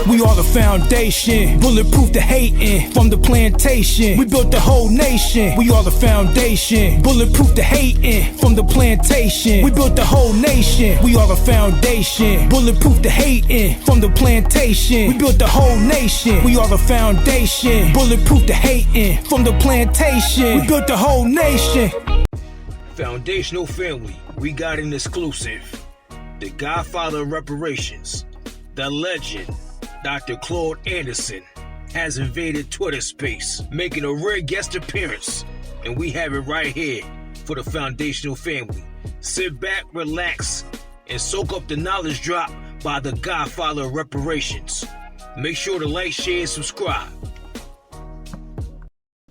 We are the foundation, bulletproof the hating from the plantation. We built the whole nation. We are the foundation, bulletproof the hating from the plantation. We built the whole nation. We are the foundation, bulletproof the hating from the plantation. We built the whole nation. We are the foundation, bulletproof the hating from the plantation. We built the whole nation. Foundational family, we got an exclusive. The Godfather of Reparations, the legend, Dr.Claud Anderson, has invaded Twitter space, making a rare guest appearance. And we have it right here for the Foundational family. Sit back, relax, and soak up the knowledge dropped by the Godfather of Reparations. Make sure to like, share, and subscribe.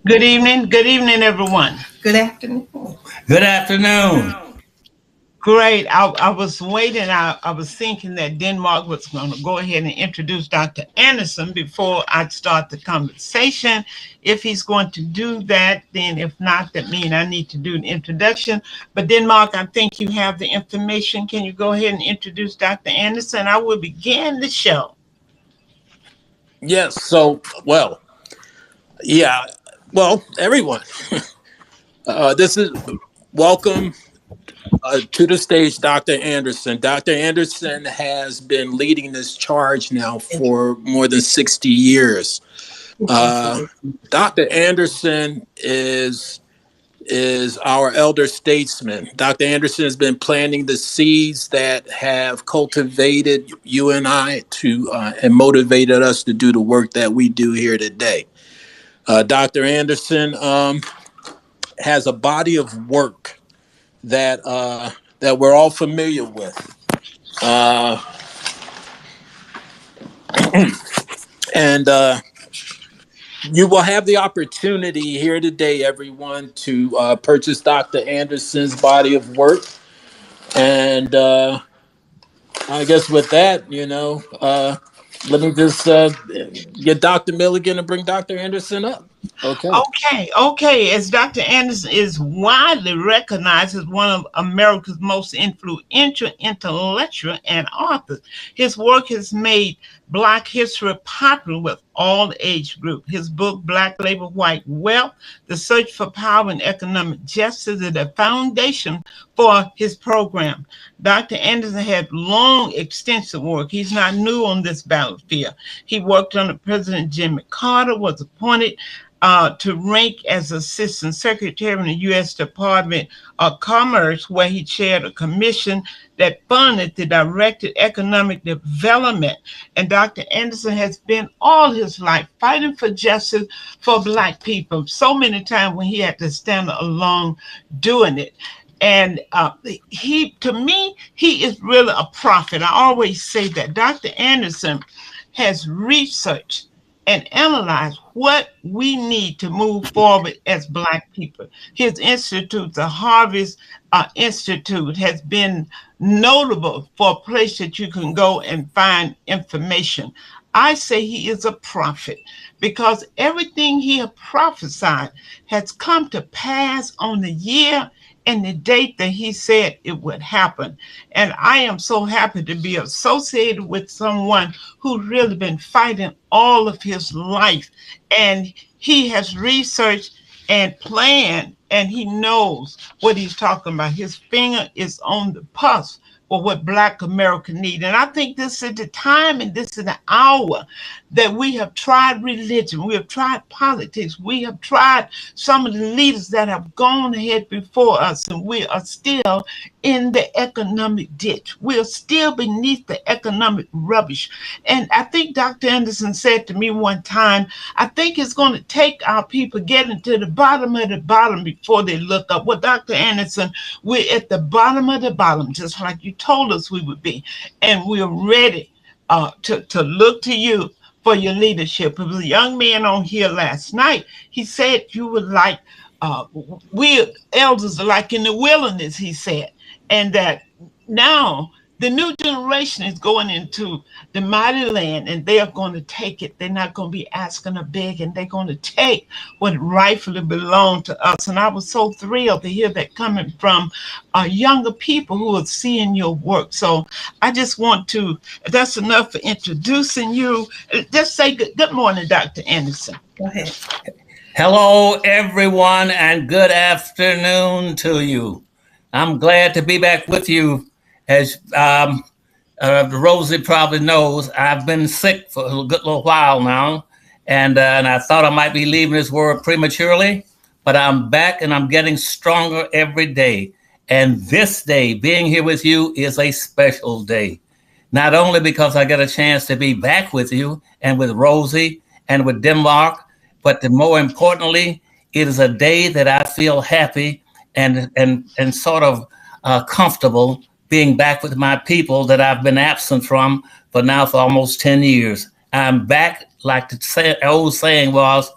Good evening, everyone. Good afternoon. Good afternoon. Great. I was waiting. I was thinking that Denmark was going to go ahead and introduce Dr. Anderson before I start the conversation. If he's going to do that, then if not, that means I need to do an introduction. But Denmark, I think you have the information. Can you go ahead and introduce Dr. Anderson? I will begin the show. Yes. So, everyone. This is welcome to the stage, Dr. Anderson. Dr. Anderson has been leading this charge now for more than 60 years. Dr. Anderson is our elder statesman. Dr. Anderson has been planting the seeds that have cultivated you and I to and motivated us to do the work that we do here today. Dr. Anderson has a body of work that we're all familiar with, and you will have the opportunity here today, everyone, to purchase Dr. Anderson's body of work. And I guess with that, let me just get Dr. Milligan and bring Dr. Anderson up. Okay. As Dr. Anderson is widely recognized as one of America's most influential intellectuals and authors, his work has made Black history popular with all age groups. His book, Black Labor, White Wealth, The Search for Power and Economic Justice, is the foundation for his program. Dr. Anderson had long, extensive work. He's not new on this battlefield. He worked under President Jimmy Carter, was appointed to rank as Assistant Secretary in the U.S. Department of Commerce, where he chaired a commission that funded the directed economic development. And Dr. Anderson has been all his life fighting for justice for Black people. So many times when he had to stand alone doing it. And to me, he is really a prophet. I always say that. Dr. Anderson has researched and analyze what we need to move forward as Black people. His institute, the Harvest Institute, has been notable for a place that you can go and find information. I say he is a prophet because everything he had prophesied has come to pass on the year and the date that he said it would happen. And I am so happy to be associated with someone who's really been fighting all of his life. And he has researched and planned, and he knows what he's talking about. His finger is on the pulse for what Black America need. And I think this is the time and this is the hour that we have tried religion, we have tried politics, we have tried some of the leaders that have gone ahead before us, and we are still in the economic ditch. We are still beneath the economic rubbish. And I think Dr. Anderson said to me one time, I think it's going to take our people getting to the bottom of the bottom before they look up. Well, Dr. Anderson, we're at the bottom of the bottom, just like you told us we would be. And we're ready to look to you for your leadership. There was a young man on here last night. He said you were like, we elders are like in the wilderness, he said. And that now The new generation is going into the mighty land and they are going to take it. They're not going to be asking or begging. They're going to take what rightfully belonged to us. And I was so thrilled to hear that coming from younger people who are seeing your work. So I just want to, that's enough for introducing you. Just say good morning, Dr. Anderson. Go ahead. Hello, everyone, and good afternoon to you. I'm glad to be back with you. As Rosie probably knows, I've been sick for a good little while now, and I thought I might be leaving this world prematurely, but I'm back and I'm getting stronger every day. And this day, being here with you, is a special day. Not only because I get a chance to be back with you and with Rosie and with Denmark, but more importantly, it is a day that I feel happy and sort of comfortable being back with my people that I've been absent from for almost 10 years. I'm back, like the old saying was,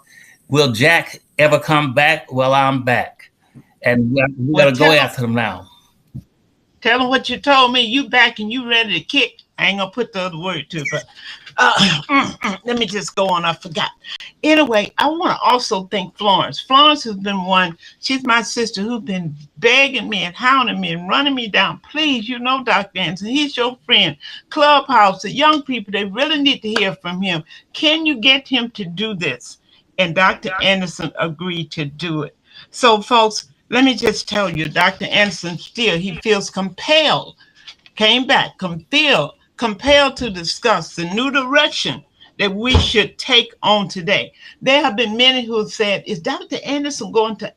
will Jack ever come back? Well, I'm back. And we got to go after them now. Tell them what you told me. You back and you ready to kick. I ain't going to put the other word to it, but let me just go on. I forgot. Anyway, I want to also thank Florence. Florence has been one. She's my sister who's been begging me and hounding me and running me down. Please, you know, Dr. Anderson, he's your friend. Clubhouse, the young people, they really need to hear from him. Can you get him to do this? And Dr. Anderson agreed to do it. So, folks, let me just tell you, Dr. Anderson still, he feels compelled, came back, compelled to discuss the new direction that we should take on today. There have been many who have said, is Dr. Anderson going to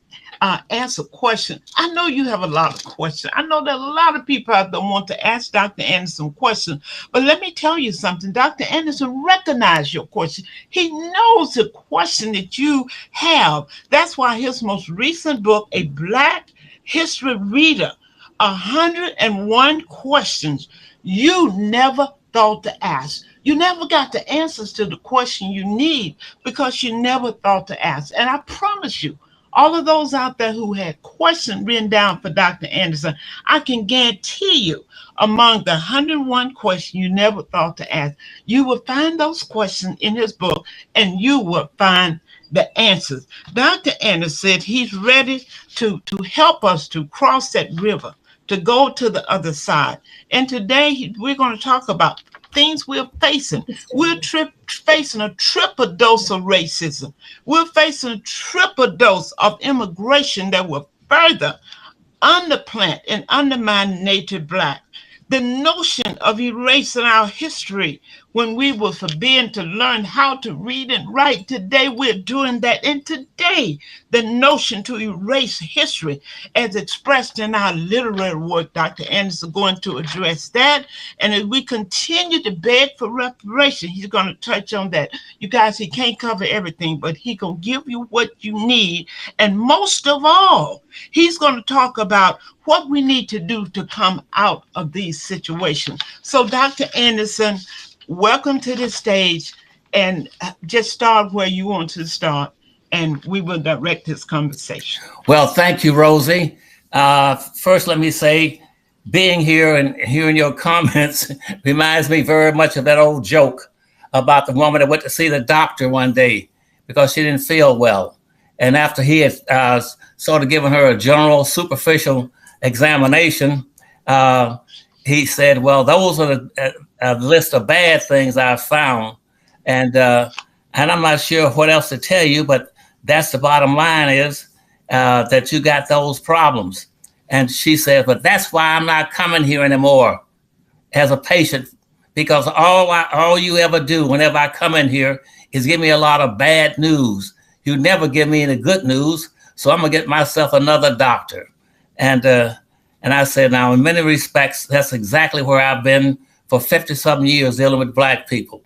answer questions? I know you have a lot of questions. I know that a lot of people out there want to ask Dr. Anderson questions, but let me tell you something. Dr. Anderson recognizes your question. He knows the question that you have. That's why his most recent book, A Black History Reader, 101 questions you never thought to ask. You never got the answers to the question you need because you never thought to ask. And I promise you, all of those out there who had questions written down for Dr. Anderson, I can guarantee you among the 101 questions you never thought to ask, you will find those questions in his book and you will find the answers. Dr. Anderson said he's ready to help us to cross that river, to go to the other side. And today we're going to talk about things we're facing. We're facing a triple dose of racism. We're facing a triple dose of immigration that will further underplant and undermine Native Black. The notion of erasing our history when we were forbidden to learn how to read and write, today we're doing that. And today, the notion to erase history as expressed in our literary work, Dr. Anderson is going to address that. And as we continue to beg for reparation, he's going to touch on that. You guys, he can't cover everything, but he going to give you what you need. And most of all, he's going to talk about what we need to do to come out of these situations. So, Dr. Anderson, welcome to the stage, and just start where you want to start, and we will direct this conversation. Well, thank you, Rosie. First, let me say, being here and hearing your comments reminds me very much of that old joke about the woman that went to see the doctor one day because she didn't feel well. And after he had sort of given her a general superficial examination, he said, well, those are a list of bad things I've found. And I'm not sure what else to tell you, but that's the bottom line is that you got those problems. And she said, but that's why I'm not coming here anymore as a patient, because all you ever do whenever I come in here is give me a lot of bad news. You never give me any good news. So I'm going to get myself another doctor. And I said, now, in many respects, that's exactly where I've been for 50-something years dealing with Black people.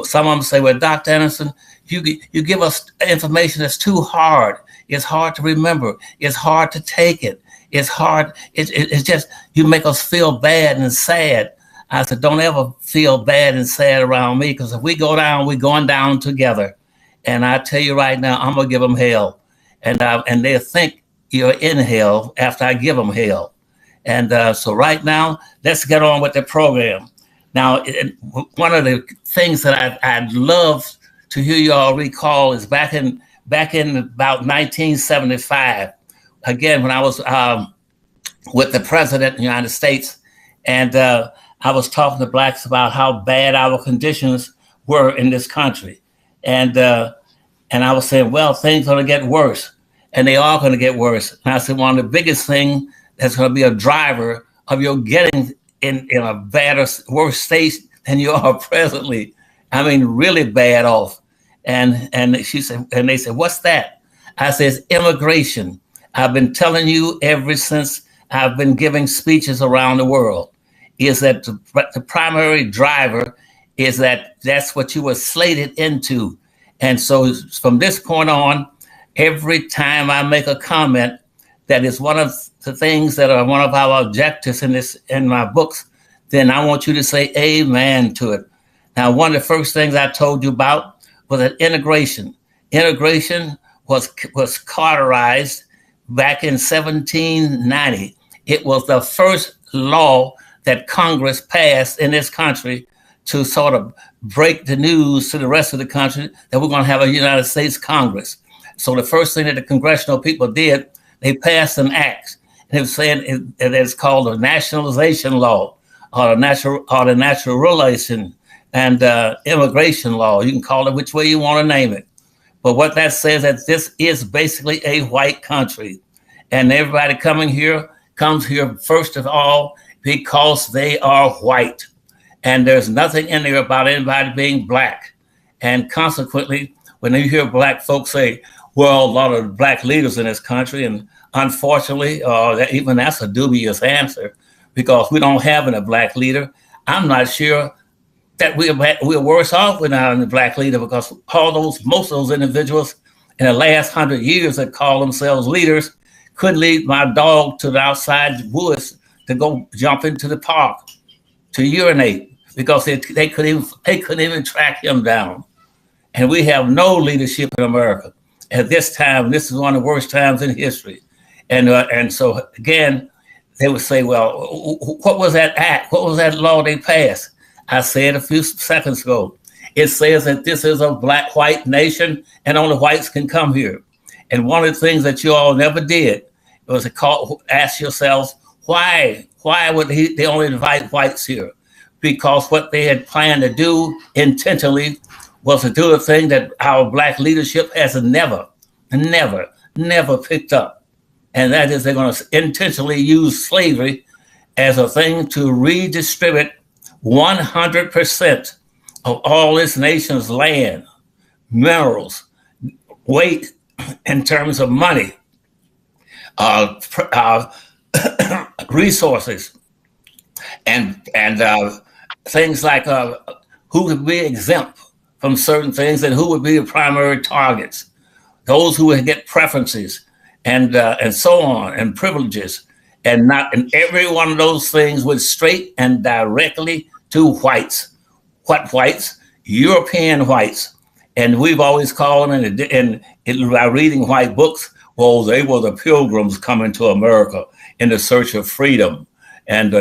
Some of them say, well, Dr. Anderson, you give us information that's too hard. It's hard to remember. It's hard to take it. It's hard. It's just, you make us feel bad and sad. I said, don't ever feel bad and sad around me, because if we go down, we're going down together. And I tell you right now, I'm going to give them hell. And they'll think you're in hell after I give them hell. And so right now, let's get on with the program. Now, one of the things that I'd love to hear you all recall is back in about 1975, again, when I was with the president of the United States, and I was talking to blacks about how bad our conditions were in this country. And I was saying, well, things are going to get worse, and they are going to get worse. And I said, one of the biggest things that's going to be a driver of your getting in a better, worse state than you are presently. I mean, really bad off. And she said, and they said, what's that? I said, immigration. I've been telling you ever since I've been giving speeches around the world, is that the primary driver is that's what you were slated into. And so from this point on, every time I make a comment that is one of the things that are one of our objectives in my books, then I want you to say amen to it. Now, one of the first things I told you about was that integration. Integration was cauterized back in 1790. It was the first law that Congress passed in this country to sort of break the news to the rest of the country that we're going to have a United States Congress. So the first thing that the congressional people did, they passed an act. And it was saying it's called the nationalization law, or the naturalization and immigration law. You can call it which way you want to name it. But what that says that this is basically a white country. And everybody comes here first of all because they are white. And there's nothing in there about anybody being black. And consequently, when you hear black folks say, well, a lot of black leaders in this country, and unfortunately, even that's a dubious answer, because we don't have a black leader. I'm not sure that we're worse off without a black leader, because most of those individuals in the last 100 years that call themselves leaders couldn't lead my dog to the outside woods to go jump into the park to urinate, because they couldn't even track him down. And we have no leadership in America at this time. This is one of the worst times in history. And so again, they would say, well, what was that act? What was that law they passed? I said a few seconds ago, it says that this is a black-white nation and only whites can come here. And one of the things that you all never did was to ask yourselves, why would they only invite whites here? Because what they had planned to do intentionally was to do a thing that our black leadership has never picked up. And that is, they're going to intentionally use slavery as a thing to redistribute 100% of all this nation's land, minerals, weight in terms of money, resources, and things like who would be exempt from certain things and who would be the primary targets, those who would get preferences, and so on, and privileges, and every one of those things was straight and directly to whites. What whites? European whites. And we've always called them, by reading white books, well, they were the Pilgrims coming to America in the search of freedom and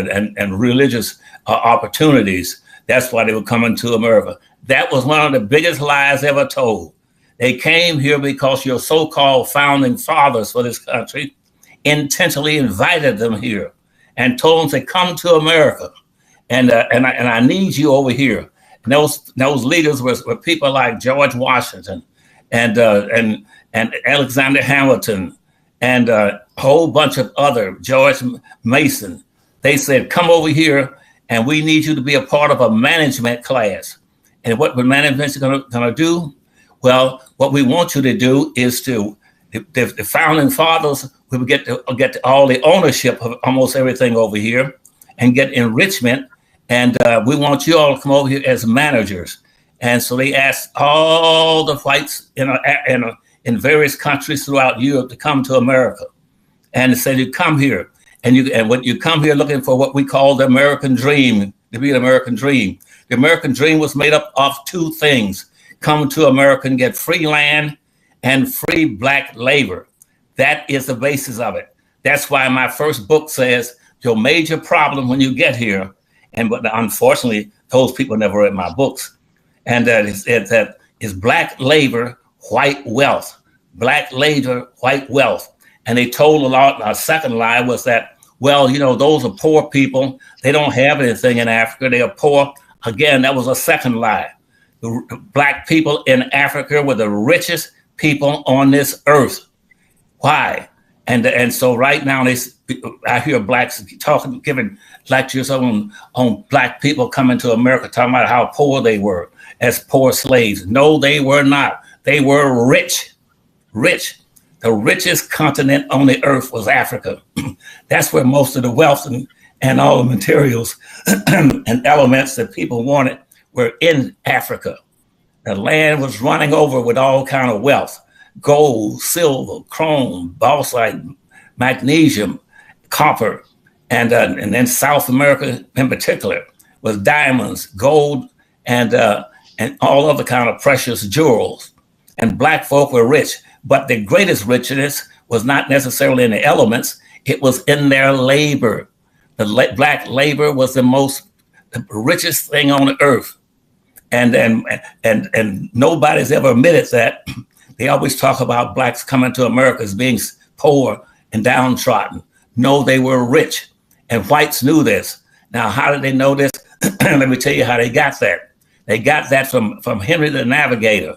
religious opportunities. That's why they were coming to America. That was one of the biggest lies ever told. They came here because your so-called founding fathers for this country intentionally invited them here and told them to come to America. And I need you over here. And those leaders were people like George Washington and Alexander Hamilton and a whole bunch of other, George Mason. They said, come over here and we need you to be a part of a management class. And what management is going to do? Well, what we want you to do is the founding fathers will get all the ownership of almost everything over here and get enrichment. And we want you all to come over here as managers. And so they asked all the whites in various countries throughout Europe to come to America. And they said, you come here. And when you come here looking for what we call the American dream, to be an American dream. The American dream was made up of two things: come to America and get free land and free black labor. That is the basis of it. That's why my first book says your major problem when you get here, and but unfortunately, those people never read my books, and that is black labor, white wealth, black labor, white wealth. And they told a lot. Our second lie was that, well, you know, those are poor people. They don't have anything in Africa. They are poor. Again, that was a second lie. The black people in Africa were the richest people on this earth. Why? And so right now, I hear blacks talking, giving lectures on black people coming to America, talking about how poor they were as poor slaves. No, they were not. They were rich, rich. The richest continent on the earth was Africa. That's where most of the wealth and all the materials and elements that people wanted were in Africa. The land was running over with all kind of wealth: gold, silver, chrome, bauxite, magnesium, copper, and then South America in particular was diamonds, gold, and all other kind of precious jewels. And black folk were rich, but the greatest richness was not necessarily in the elements; it was in their labor. The black labor was the richest thing on the earth, and nobody's ever admitted that. They always talk about blacks coming to America as being poor and downtrodden. No, they were rich, and whites knew this. Now, how did they know this? Let me tell you how they got that. They got that from Henry the Navigator.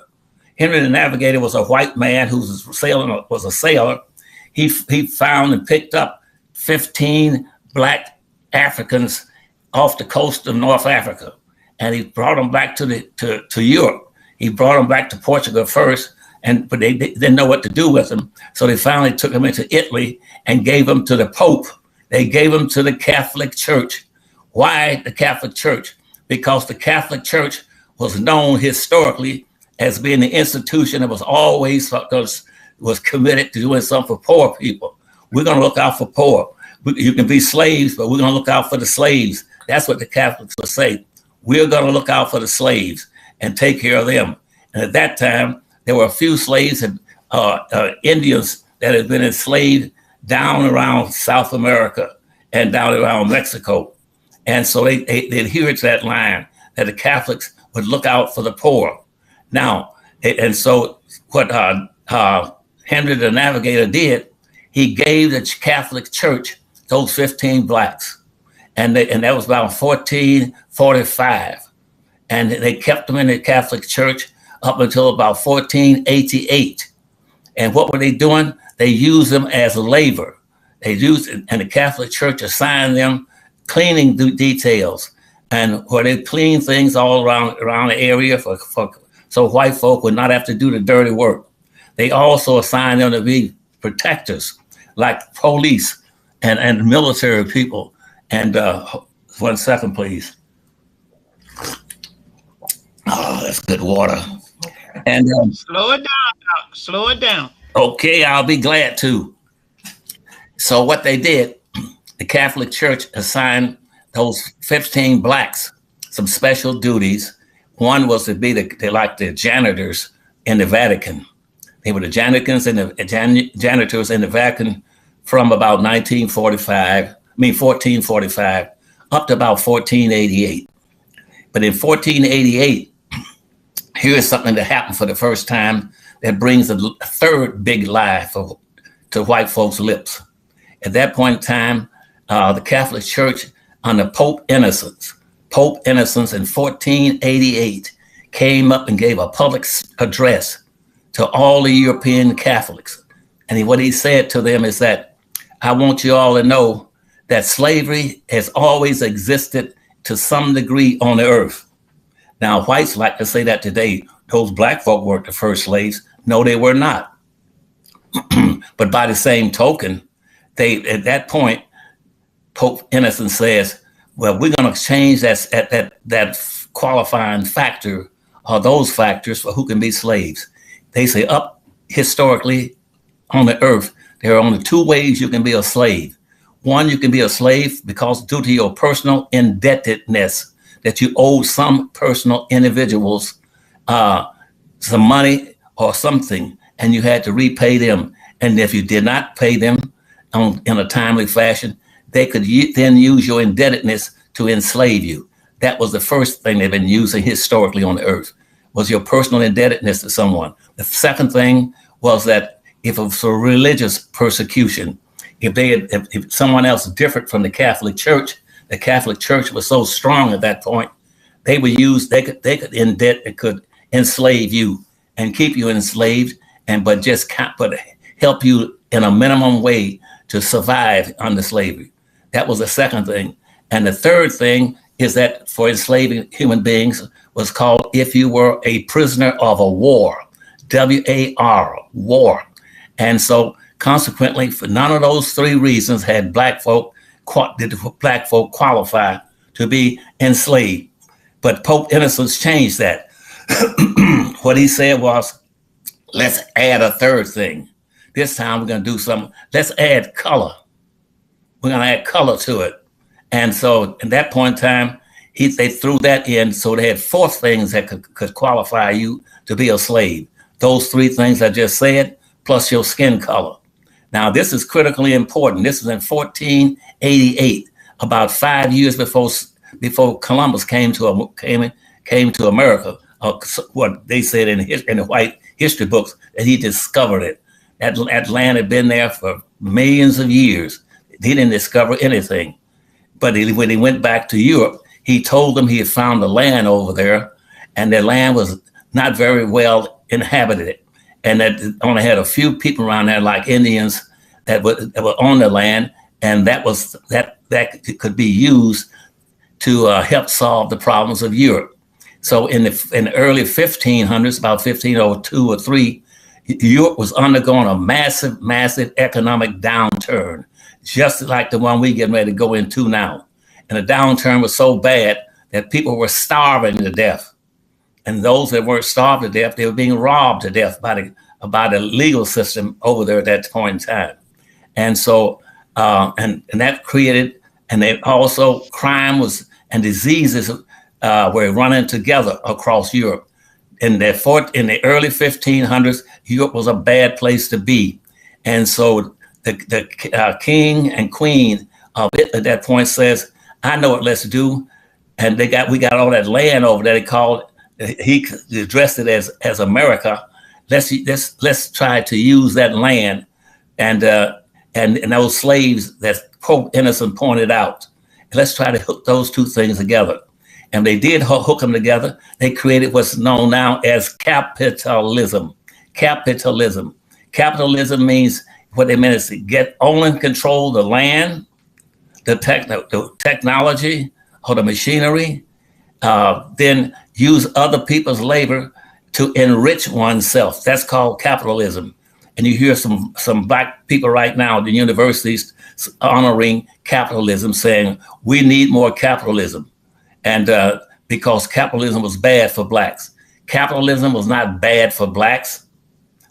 Henry the Navigator was a white man who was a sailor. He found and picked up 15 black Africans off the coast of North Africa, and he brought them back to Europe. He brought them back to Portugal first, but they didn't know what to do with them. So they finally took them into Italy and gave them to the Pope. They gave them to the Catholic Church. Why the Catholic Church? Because the Catholic Church was known historically as being the institution that was always was committed to doing something for poor people. We're going to look out for poor. You can be slaves, but we're going to look out for the slaves. That's what the Catholics would say. We're going to look out for the slaves and take care of them. And at that time, there were a few slaves and Indians that had been enslaved down around South America and down around Mexico. And so they adhered to that line that the Catholics would look out for the poor. Now, and so what Henry the Navigator did, he gave the Catholic Church those 15 blacks. And that was about 1445. And they kept them in the Catholic Church up until about 1488. And what were they doing? They used them as labor. And the Catholic Church assigned them cleaning details, and where they clean things all around the area so white folk would not have to do the dirty work. They also assigned them to be protectors, like police and military people. And 1 second, please. Oh, that's good water. And slow it down, Doc. Slow it down. Okay, I'll be glad to. So what they did, the Catholic Church assigned those 15 blacks some special duties. One was to be the janitors in the Vatican. They were the janitors in the Vatican from about 1445 up to about 1488. But in 1488, here's something that happened for the first time that brings a third big lie to white folks' lips. At that point in time, the Catholic Church under Pope Innocent in 1488 came up and gave a public address to all the European Catholics. And what he said to them is that, I want you all to know that slavery has always existed to some degree on the earth. Now, whites like to say that today, those black folk weren't the first slaves. No, they were not. But by the same token, at that point, Pope Innocent says, well, we're going to change that qualifying factor or those factors for who can be slaves. They say historically on the earth, there are only two ways you can be a slave. One, you can be a slave because due to your personal indebtedness, that you owe some personal individuals some money or something, and you had to repay them. And if you did not pay them in a timely fashion, they could then use your indebtedness to enslave you. That was the first thing they've been using historically on the earth, was your personal indebtedness to someone. The second thing was that if it was a religious persecution, if someone else differed from the Catholic Church was so strong at that point, they could enslave you and keep you enslaved, but help you in a minimum way to survive under slavery. That was the second thing. And the third thing is that for enslaving human beings was called if you were a prisoner of a war, W-A-R, war. And so consequently, for none of those three reasons did black folk qualify to be enslaved. But Pope Innocent changed that. What he said was, let's add a third thing. This time we're going to do something. Let's add color. We're going to add color to it. And so at that point in time, they threw that in. So they had four things that could qualify you to be a slave. Those three things I just said, plus your skin color. Now, this is critically important. This was in 1488, about 5 years before Columbus came to America. What they said in the white history books, that he discovered it. That land had been there for millions of years. He didn't discover anything. But when he went back to Europe, he told them he had found the land over there, and the land was not very well inhabited, and that only had a few people around there, like Indians, that were on the land, and that could be used to help solve the problems of Europe. So in the early 1500s, about 1502 or 3, Europe was undergoing a massive economic downturn, just like the one we're getting ready to go into now. And the downturn was so bad that people were starving to death. And those that weren't starved to death, they were being robbed to death by the legal system over there at that point in time. And so, and that created, and they also crime and diseases were running together across Europe. In the early 1500s, Europe was a bad place to be. And so the king and queen of it at that point says, I know what let's do. And we got all that land over there. He addressed it as America. Let's try to use that land and those slaves that Pope Innocent pointed out. Let's try to hook those two things together. And they did hook them together. They created what's known now as capitalism. Capitalism. Capitalism means what they meant is to own and control the land, the technology or the machinery, then use other people's labor to enrich oneself. That's called capitalism. And you hear some black people right now at the universities honoring capitalism, saying we need more capitalism. And because capitalism was bad for blacks. Capitalism was not bad for blacks.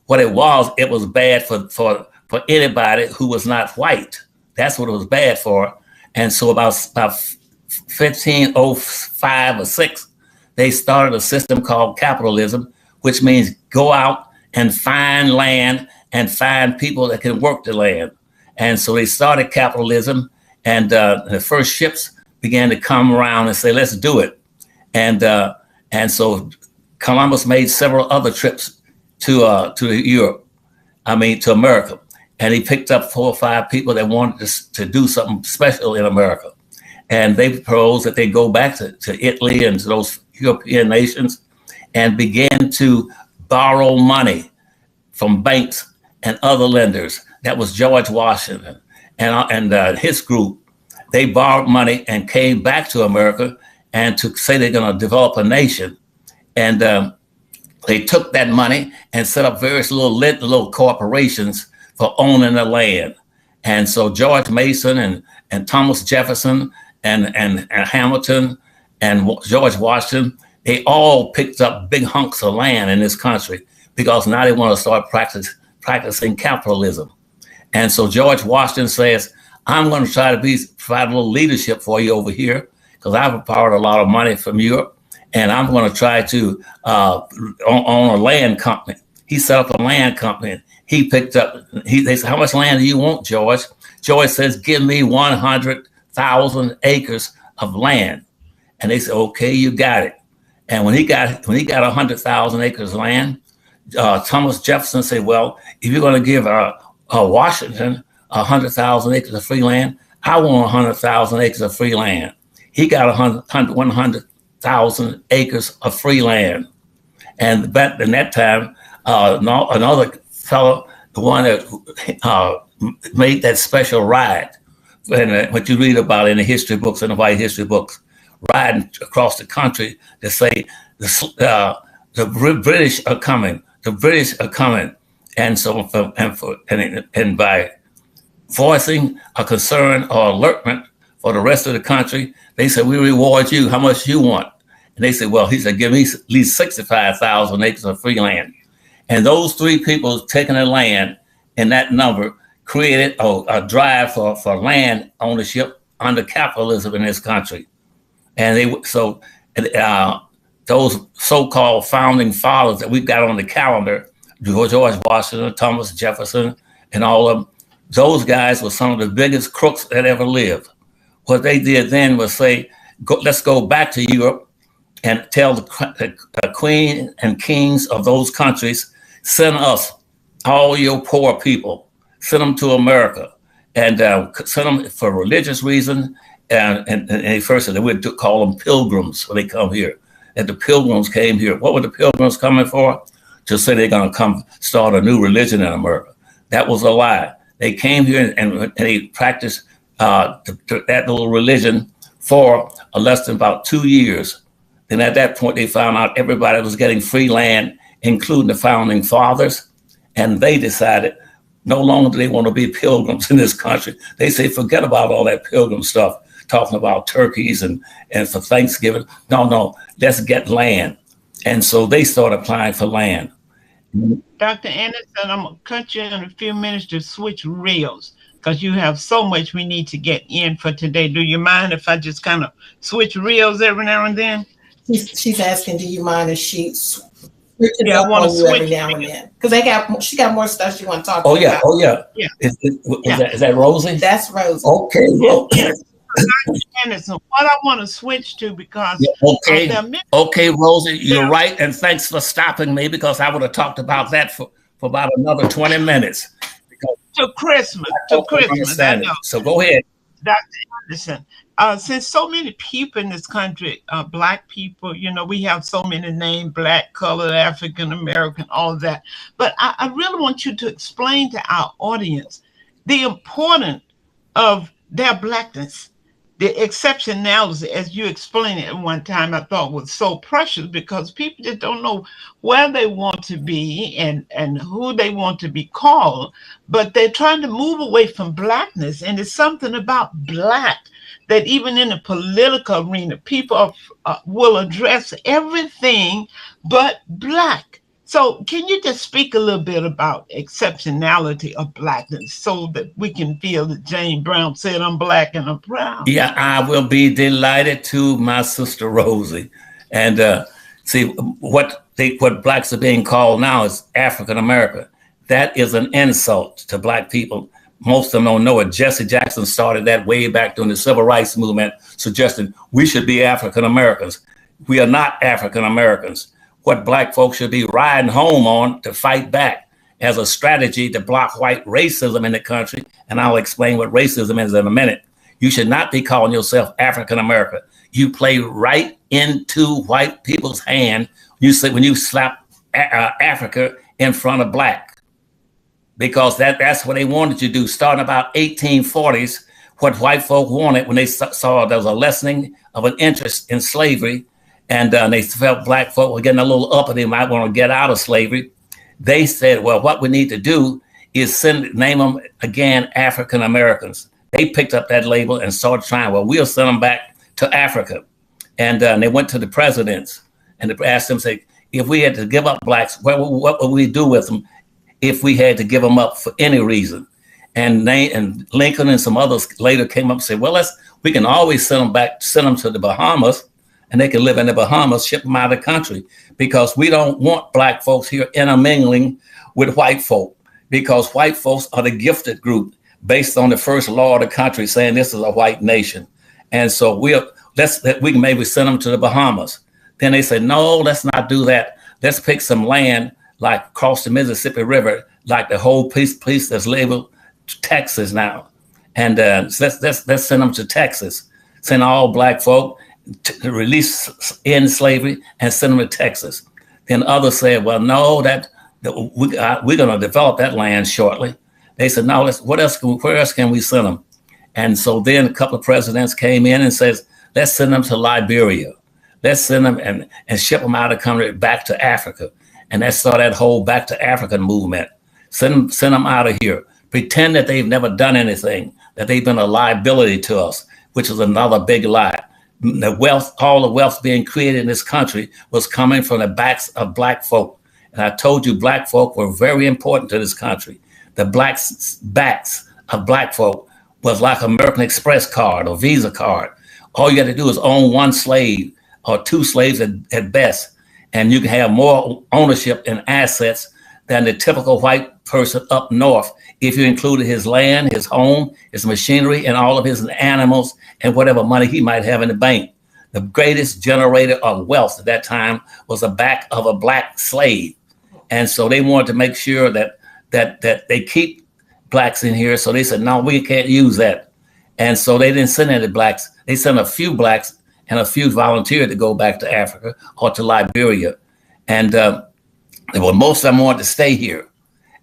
What it was bad for anybody who was not white. That's what it was bad for. And so about 1505 or 6, they started a system called capitalism, which means go out and find land and find people that can work the land. And so they started capitalism, and the first ships began to come around and say, let's do it. And so Columbus made several other trips to America. And he picked up 4 or 5 people that wanted to do something special in America. And they proposed that they go back to Italy and to those European nations and began to borrow money from banks and other lenders. That was George Washington and his group. They borrowed money and came back to America and to say they're going to develop a nation. And they took that money and set up various little corporations for owning the land. And so George Mason and Thomas Jefferson and Hamilton and George Washington, they all picked up big hunks of land in this country because now they want to start practicing capitalism. And so George Washington says, I'm going to try to provide a little leadership for you over here because I've borrowed a lot of money from Europe, and I'm going to try to own a land company. He set up a land company. He picked up, they said, how much land do you want, George? George says, give me 100,000 acres of land. And they said, okay, you got it. And when he got 100,000 acres of land, Thomas Jefferson said, well, if you're going to give Washington 100,000 acres of free land, I want 100,000 acres of free land. He got 100,000 acres of free land. And back in that time, another fellow, the one that made that special ride, and what you read about in the history books and the white history books, riding across the country to say the British are coming. The British are coming, and so and by voicing a concern or alertment for the rest of the country, they said, we reward you. How much you want? And they said, well, he said, give me at least 65,000 acres of free land. And those three people taking the land in that number created a drive for land ownership under capitalism in this country. And those so-called founding fathers that we've got on the calendar, George Washington, Thomas Jefferson, and all of them, those guys were some of the biggest crooks that ever lived. What they did then was say, let's go back to Europe and tell the queen and kings of those countries, send us all your poor people, send them to America, and send them for religious reasons. And they first said they would call them pilgrims when they come here. And the pilgrims came here. What were the pilgrims coming for? To say they're going to come start a new religion in America. That was a lie. They came here and they practiced that little religion for less than about 2 years. Then at that point, they found out everybody was getting free land, including the founding fathers. And they decided no longer do they want to be pilgrims in this country. They say, forget about all that pilgrim stuff, talking about turkeys and for Thanksgiving. No, let's get land. And so they started applying for land. Dr. Anderson, I'm going to cut you in a few minutes to switch reels because you have so much we need to get in for today. Do you mind if I just kind of switch reels every now and then? She's asking, do you mind if she switches I want to switch every now and then? Because she got more stuff she want to talk about. Oh, yeah. Is that Rosie? That's Rosie. Okay. Yeah. Dr. Anderson, what I want to switch to because okay, Rosie, you're right, and thanks for stopping me because I would have talked about that for about another 20 minutes. To Christmas. I know. So go ahead, Dr. Anderson. Since so many people in this country, Black people, we have so many names, Black, colored, African American, all of that. But I really want you to explain to our audience the importance of their Blackness. The exceptionality, as you explained it at one time, I thought was so precious because people just don't know where they want to be and who they want to be called, but they're trying to move away from Blackness. And it's something about Black that even in the political arena, people will address everything but Black. So can you just speak a little bit about exceptionality of Blackness so that we can feel that Jane Brown said, I'm Black and I'm proud? Yeah, I will be delighted to, my sister Rosie. And see, what Blacks are being called now is African American. That is an insult to Black people. Most of them don't know it. Jesse Jackson started that way back during the Civil Rights Movement, suggesting we should be African Americans. We are not African Americans. What Black folks should be riding home on to fight back as a strategy to block white racism in the country. And I'll explain what racism is in a minute. You should not be calling yourself African American. You play right into white people's hand. You say when you slap Africa in front of Black, because that's what they wanted you to do. Starting about 1840s, what white folk wanted when they saw there was a lessening of an interest in slavery, and they felt Black folk were getting a little up and they might want to get out of slavery. They said, well, what we need to do is name them again African Americans. They picked up that label and started trying, well, we'll send them back to Africa. And they went to the presidents and they asked them, say, if we had to give up Blacks, what would we do with them if we had to give them up for any reason? And Lincoln and some others later came up and said, well, we can always send them to the Bahamas, and they can live in the Bahamas, ship them out of the country, because we don't want Black folks here intermingling with white folk, because white folks are the gifted group. based on the first law of the country saying this is a white nation. And so we can maybe send them to the Bahamas. Then they said, no, let's not do that. Let's pick some land like across the Mississippi River, like the whole piece that's labeled Texas now. And let's send them to Texas. Send all black folk to release end slavery and send them to Texas. Then others said, well, no, we're going to develop that land shortly. They said, no, where else can we send them? And so then a couple of presidents came in and says, let's send them to Liberia. Let's send them and ship them out of the country back to Africa. And that's that whole back to African movement. Send them out of here. Pretend that they've never done anything, that they've been a liability to us, which is another big lie. All the wealth being created in this country was coming from the backs of black folk. And I told you black folk were very important to this country. The backs of black folk was like American Express card or Visa card. All you got to do is own one slave or two slaves at best. And you can have more ownership and assets than the typical white person up north if you included his land, his home, his machinery, and all of his animals and whatever money he might have in the bank. The greatest generator of wealth at that time was the back of a black slave. And so they wanted to make sure that they keep blacks in here. So they said, no, we can't use that. And so they didn't send any blacks. They sent a few blacks and a few volunteered to go back to Africa or to Liberia. And most of them wanted to stay here.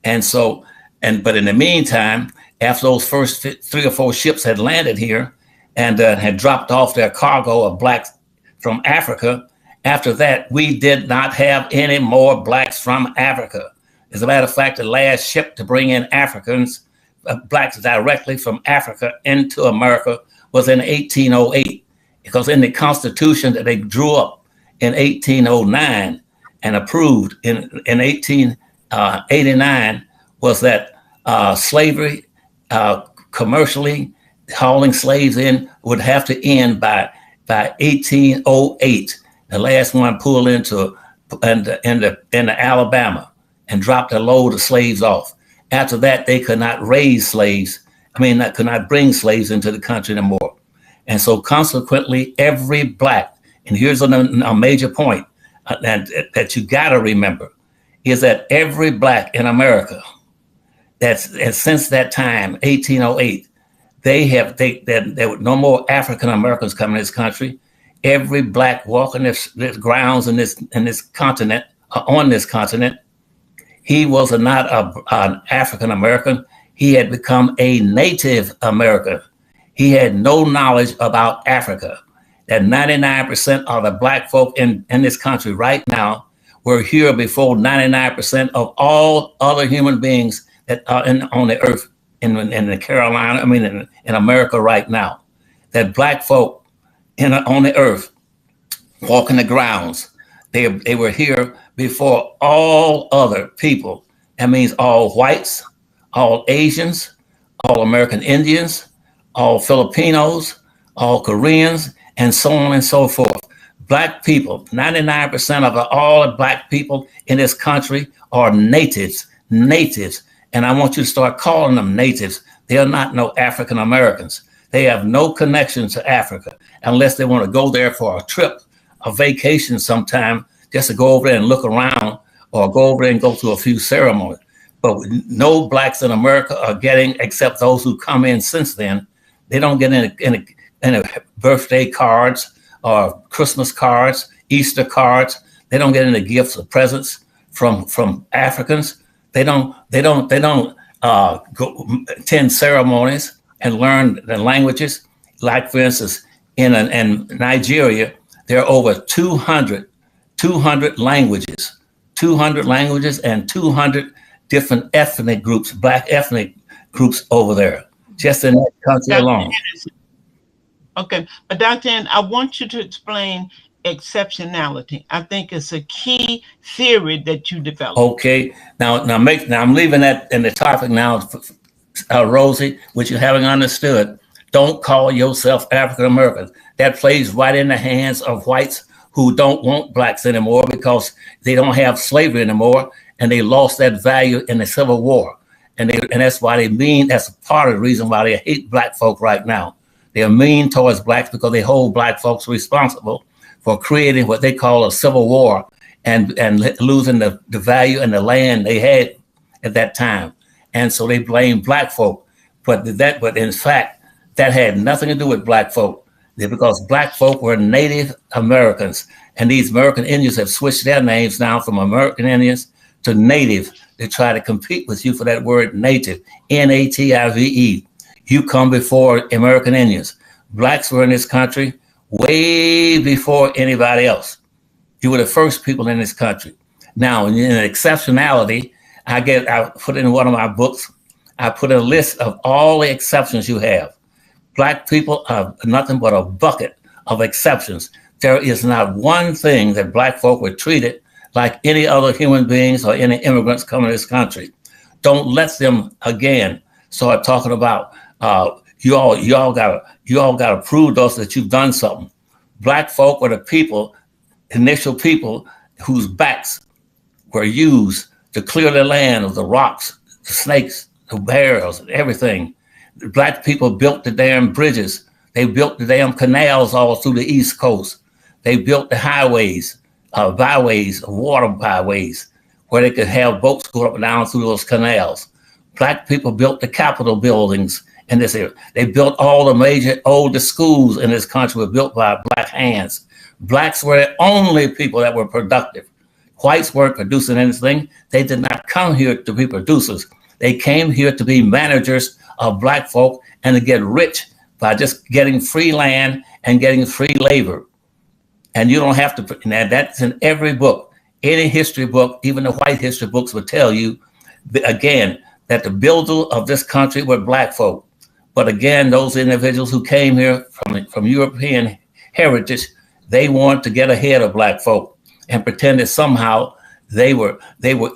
And so, but in the meantime, after those first 3 or 4 ships had landed here and had dropped off their cargo of blacks from Africa, after that, we did not have any more blacks from Africa. As a matter of fact, the last ship to bring in Africans, blacks directly from Africa into America was in 1808, because in the Constitution that they drew up in 1809 and approved in 1889 was that slavery, commercially hauling slaves in, would have to end by 1808. The last one pulled into Alabama and dropped a load of slaves off. After that, they could not raise slaves. Could not bring slaves into the country anymore. And so consequently, every black, and here's a major point that you gotta remember, is that every black in America, since that time, 1808, there were no more African Americans coming to this country. Every black walking this grounds in this continent, on this continent, he was not an African American. He had become a Native American. He had no knowledge about Africa. That 99% of the black folk in this country right now were here before 99% of all other human beings that are on the earth in the Carolina, in America right now. That black folk on the earth, walking the grounds, they were here before all other people. That means all whites, all Asians, all American Indians, all Filipinos, all Koreans, and so on and so forth. Black people, 99% of all the black people in this country are natives. And I want you to start calling them natives. They are not no African Americans. They have no connection to Africa unless they want to go there for a trip, a vacation sometime, just to go over there and look around or go over there and go through a few ceremonies. But no blacks in America are getting, except those who come in since then, they don't get any birthday cards or Christmas cards, Easter cards. They don't get any gifts or presents from Africans. They don't go attend ceremonies and learn the languages. Like, for instance, in Nigeria, there are over 200 languages, 200 languages and 200 different ethnic groups, black ethnic groups over there, just in that country alone. Okay, but Dr. Anderson, I want you to explain exceptionality. I think it's a key theory that you developed. Okay, now I'm leaving that in the topic now, Rosie, which you haven't understood. Don't call yourself African American. That plays right in the hands of whites who don't want blacks anymore because they don't have slavery anymore and they lost that value in the Civil War. And that's why they mean, that's part of the reason why they hate black folk right now. They're mean towards blacks because they hold black folks responsible for creating what they call a civil war and losing the value and the land they had at that time. And so they blame black folk. But in fact, that had nothing to do with black folk, because black folk were Native Americans. And these American Indians have switched their names now from American Indians to Native. They try to compete with you for that word native, N-A-T-I-V-E. You come before American Indians. Blacks were in this country way before anybody else. You were the first people in this country. Now, in exceptionality, I put in one of my books, I put a list of all the exceptions you have. Black people are nothing but a bucket of exceptions. There is not one thing that black folk were treated like any other human beings or any immigrants coming to this country. Don't let them again start talking about you all gotta prove to us that you've done something. Black folk were the people, initial people whose backs were used to clear the land of the rocks, the snakes, the bears, everything. The black people built the damn bridges. They built the damn canals all through the East Coast. They built the highways, byways, water byways, where they could have boats go up and down through those canals. Black people built the Capitol buildings in this area. They built all the major oldest schools in this country were built by black hands. Blacks were the only people that were productive. Whites weren't producing anything. They did not come here to be producers. They came here to be managers of black folk and to get rich by just getting free land and getting free labor. And you don't have to, now that's in every book. Any history book, even the white history books will tell you, again, that the builder of this country were black folk. But again, those individuals who came here from European heritage, they wanted to get ahead of black folk and pretend that somehow they were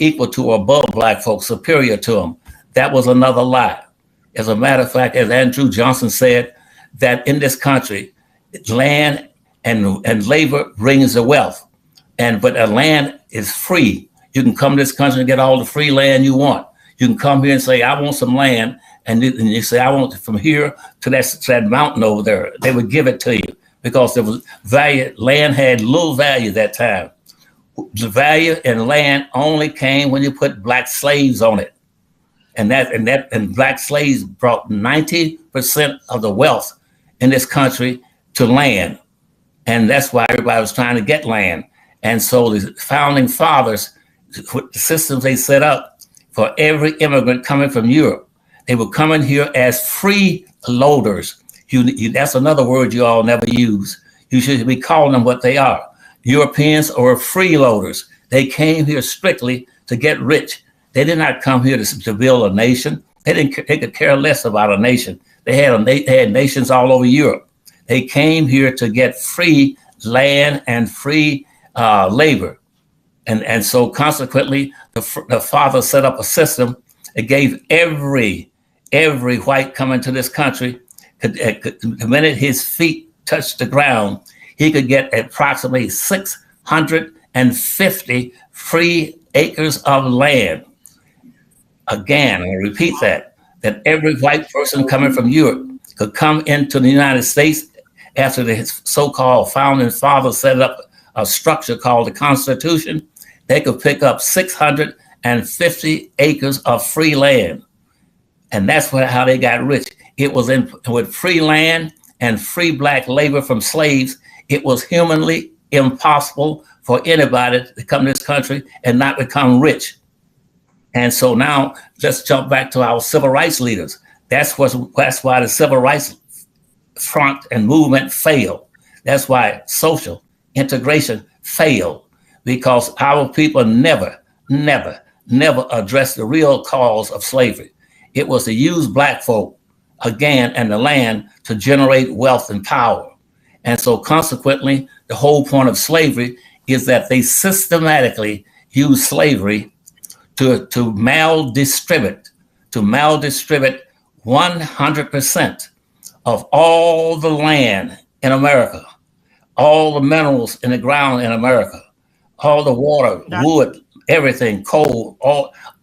equal to or above black folk, superior to them. That was another lie. As a matter of fact, as Andrew Johnson said, that in this country, land and labor brings the wealth. But the land is free. You can come to this country and get all the free land you want. You can come here and say, I want some land. And you say, I want it from here to that mountain over there. They would give it to you because there was value. Land had little value that time. The value in land only came when you put black slaves on it. And black slaves brought 90% of the wealth in this country to land. And that's why everybody was trying to get land. And so the founding fathers, the systems they set up for every immigrant coming from Europe, they were coming here as free loaders. That's another word you all never use. You should be calling them what they are. Europeans are freeloaders. They came here strictly to get rich. They did not come here to build a nation. They could care less about a nation. They had nations all over Europe. They came here to get free land and free labor. And so consequently, the father set up a system that gave every white coming to this country, the minute his feet touched the ground, he could get approximately 650 free acres of land. Again, I repeat that every white person coming from Europe could come into the United States after the so-called founding fathers set up a structure called the Constitution. They could pick up 650 acres of free land. And that's how they got rich. It was with free land and free black labor from slaves. It was humanly impossible for anybody to come to this country and not become rich. And so now let's jump back to our civil rights leaders. That's why the civil rights front and movement failed. That's why social integration failed, because our people never addressed the real cause of slavery. It was to use black folk again and the land to generate wealth and power. And so consequently, the whole point of slavery is that they systematically use slavery to maldistribute 100% of all the land in America, all the minerals in the ground in America, all the water, wood, everything, coal,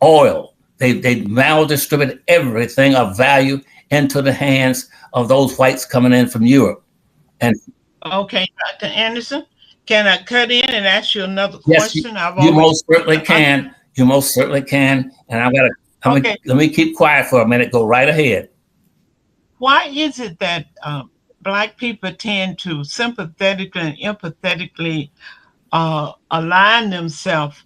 oil, They maldistribute everything of value into the hands of those whites coming in from Europe. And Okay, Dr. Anderson, can I cut in and ask you another yes, question? you most certainly can. You most certainly can. And I'm gonna let me keep quiet for a minute. Go right ahead. Why is it that Black people tend to sympathetically and empathetically align themselves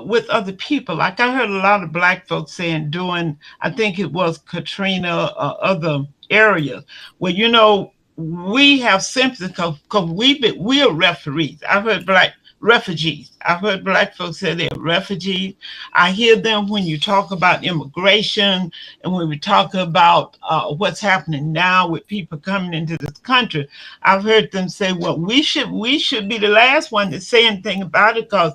with other people? Like I heard a lot of Black folks saying during, I think it was Katrina or other areas, where, you know, we have sympathy because we are referees. I've heard Black refugees. I've heard Black folks say they're refugees. I hear them when you talk about immigration and when we talk about what's happening now with people coming into this country. I've heard them say, well, we should be the last one to say anything about it because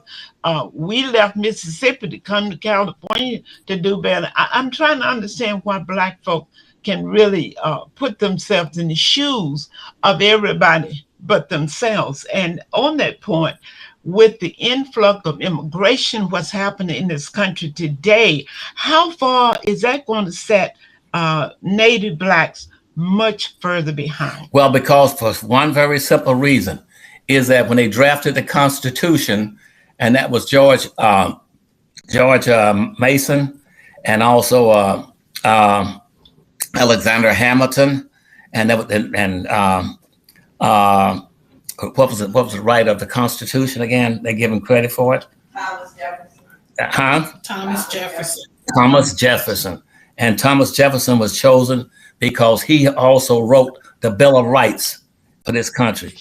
we left Mississippi to come to California to do better. I'm trying to understand why Black folk can really put themselves in the shoes of everybody but themselves. And on that point, with the influx of immigration, what's happening in this country today, how far is that going to set Native Blacks much further behind? Well, because for one very simple reason is that when they drafted the Constitution, and that was George Mason and also Alexander Hamilton, and what was the right of the Constitution again? They give him credit for it. Thomas Jefferson. Thomas Jefferson. Thomas Jefferson. And Thomas Jefferson was chosen because he also wrote the Bill of Rights for this country.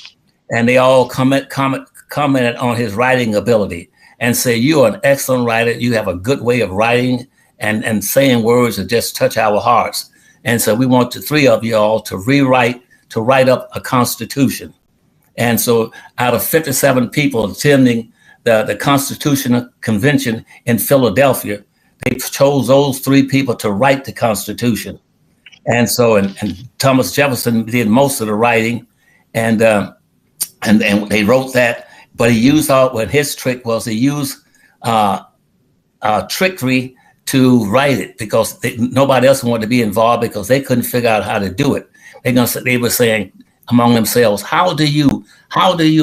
And they all commented on his writing ability and say, you're an excellent writer. You have a good way of writing and saying words that just touch our hearts. And so we want the three of you all to write up a constitution. And so out of 57 people attending the Constitutional Convention in Philadelphia, they chose those three people to write the Constitution. And so, and Thomas Jefferson did most of the writing, and they wrote that. But he used what his trick was. He used trickery to write it because nobody else wanted to be involved because they couldn't figure out how to do it. They were saying among themselves, how do you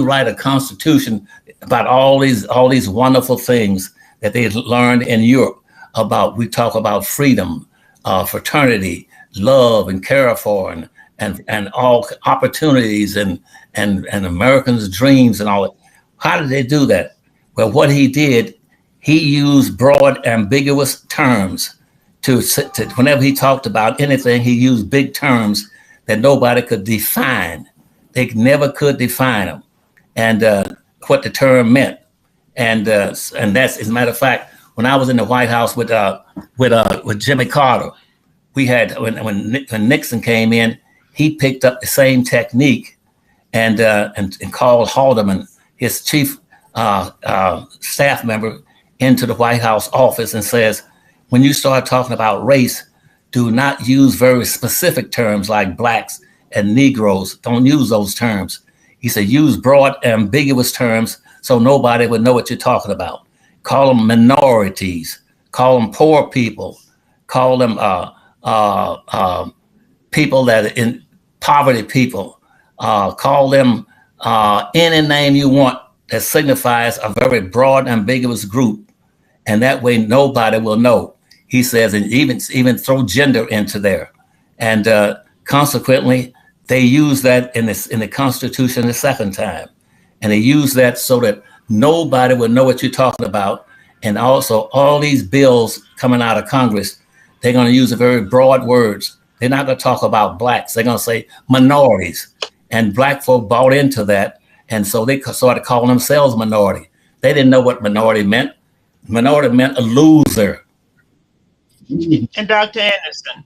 write a constitution about all these wonderful things that they learned in Europe about? We talk about freedom, fraternity, love, and care for, and all opportunities and Americans' dreams and all that. How did they do that? Well, what he did, he used broad, ambiguous terms to whenever he talked about anything, he used big terms that nobody could define. They never could define them, and what the term meant. And that's, as a matter of fact, when I was in the White House with Jimmy Carter, we had when Nixon came in, he picked up the same technique and called Haldeman, his chief staff member, into the White House office and says, when you start talking about race, do not use very specific terms like blacks and Negroes. Don't use those terms. He said, use broad, ambiguous terms so nobody would know what you're talking about. Call them minorities, call them poor people, call them people that are in poverty people, call them any name you want that signifies a very broad, ambiguous group. And that way nobody will know. He says, and even throw gender into there. And consequently, they use that in the Constitution the second time. And they use that so that nobody will know what you're talking about. And also all these bills coming out of Congress, they're going to use very broad words. They're not going to talk about blacks. They're going to say minorities. And black folk bought into that. And so they started calling themselves minority. They didn't know what minority meant. Minority meant a loser. And Dr. Anderson,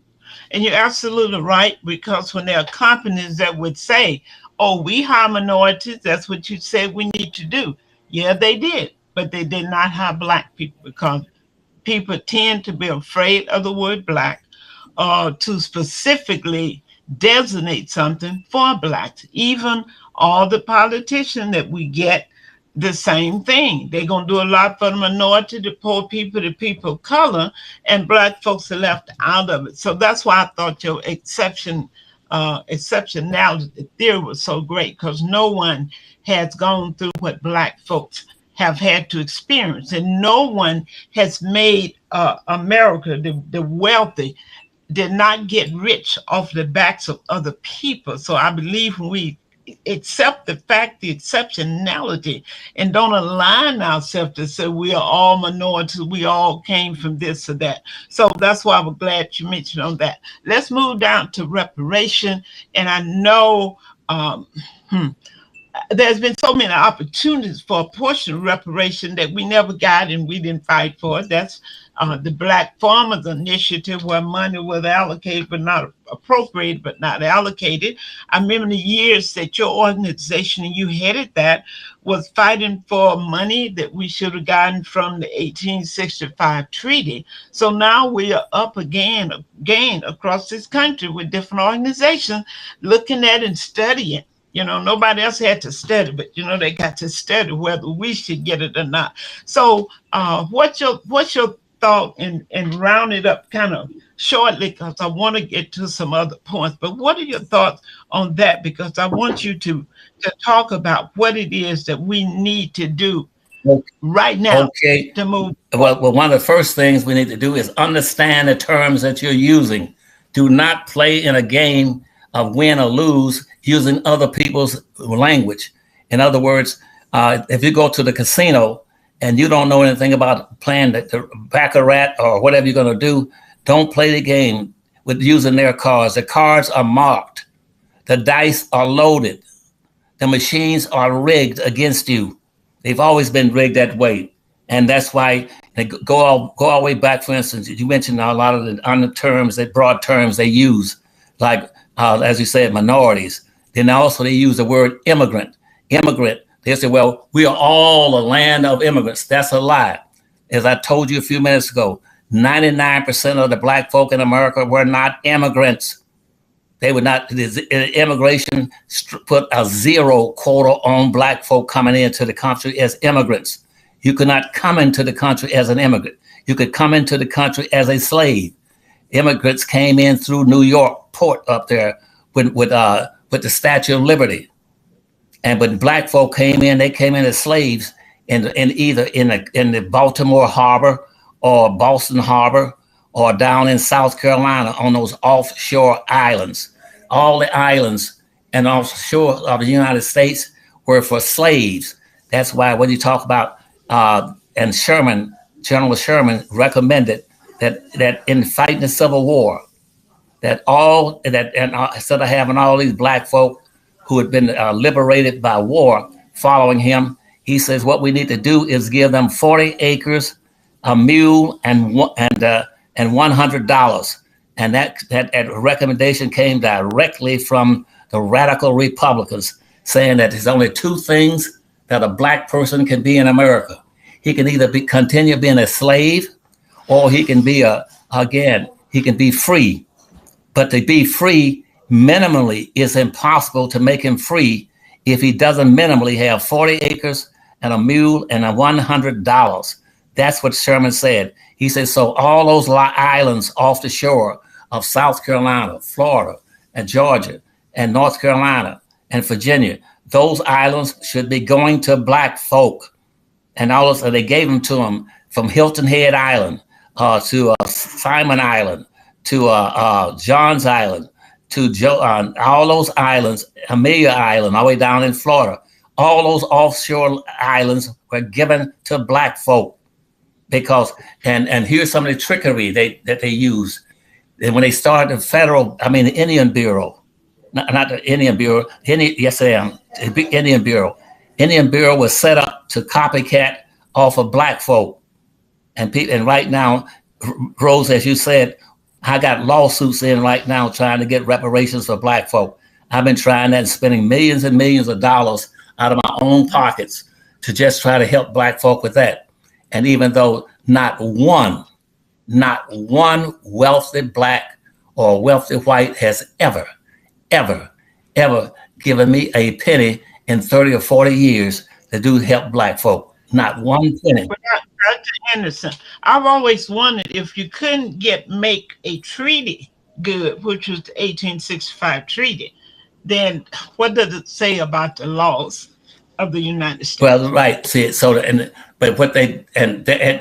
and you're absolutely right, because when there are companies that would say, oh, we hire minorities, that's what you said we need to do. Yeah, they did, but they did not hire black people because people tend to be afraid of the word black or to specifically designate something for blacks. Even all the politicians that we get the same thing. They're going to do a lot for the minority, the poor people, the people of color, and Black folks are left out of it. So that's why I thought your exceptionality theory was so great, because no one has gone through what Black folks have had to experience, and no one has made America, the wealthy, did not get rich off the backs of other people. So I believe when we accept the fact, the exceptionality, and don't align ourselves to say we are all minorities, we all came from this or that. So that's why I'm glad you mentioned on that. Let's move down to reparation. And I know there's been so many opportunities for a portion of reparation that we never got and we didn't fight for. That's the Black Farmers Initiative, where money was allocated but not appropriated but not allocated. I remember the years that your organization, and you headed that, was fighting for money that we should have gotten from the 1865 treaty. So now we are up again across this country with different organizations looking at and studying. Nobody else had to study, but they got to study whether we should get it or not. So what's your thought, and round it up kind of shortly, because I want to get to some other points, but what are your thoughts on that? Because I want you to talk about what it is that we need to do right now to move. Well, one of the first things we need to do is understand the terms that you're using. Do not play in a game of win or lose using other people's language. In other words, if you go to the casino and you don't know anything about playing the baccarat or whatever you're going to do, don't play the game with using their cards. The cards are marked. The dice are loaded. The machines are rigged against you. They've always been rigged that way. And that's why they go all the way back. For instance, you mentioned a lot of the broad terms they use, like, as you said, minorities. Then also they use the word immigrant. They say, well, we are all a land of immigrants. That's a lie. As I told you a few minutes ago, 99% of the Black folk in America were not immigrants. They would not. Immigration put a zero quota on Black folk coming into the country as immigrants. You could not come into the country as an immigrant. You could come into the country as a slave. Immigrants came in through New York port up there with the Statue of Liberty. And when Black folk came in, they came in as slaves in either in the Baltimore Harbor or Boston Harbor or down in South Carolina on those offshore islands. All the islands and offshore of the United States were for slaves. That's why when you talk about and General Sherman recommended that in fighting the Civil War, instead of having all these Black folk who had been liberated by war following him, he says what we need to do is give them 40 acres, a mule, and $100. And that recommendation came directly from the radical Republicans, saying that there's only two things that a Black person can be in America. He can either continue being a slave, or he can be he can be free. But to be free minimally is impossible to make him free if he doesn't minimally have 40 acres and a mule and $100. That's what Sherman said. He said, so all those islands off the shore of South Carolina, Florida, and Georgia, and North Carolina, and Virginia, those islands should be going to Black folk. And also they gave them to them from Hilton Head Island to Simon Island, to John's Island, to all those islands, Amelia Island, all the way down in Florida. All those offshore islands were given to Black folk because, and here's some of the trickery that they use. And when they started the Indian Bureau, not the Indian Bureau, Indian Bureau. Indian Bureau was set up to copycat off of Black folk. And right now, Rose, as you said, I got lawsuits in right now trying to get reparations for Black folk. I've been trying that and spending millions and millions of dollars out of my own pockets to just try to help Black folk with that. And even though not one wealthy Black or wealthy white has ever given me a penny in 30 or 40 years, that do help black folk. Not one penny. But Dr. Anderson, I've always wondered if you couldn't make a treaty good, which was the 1865 treaty, then what does it say about the laws of the United States? Well, right. See, but the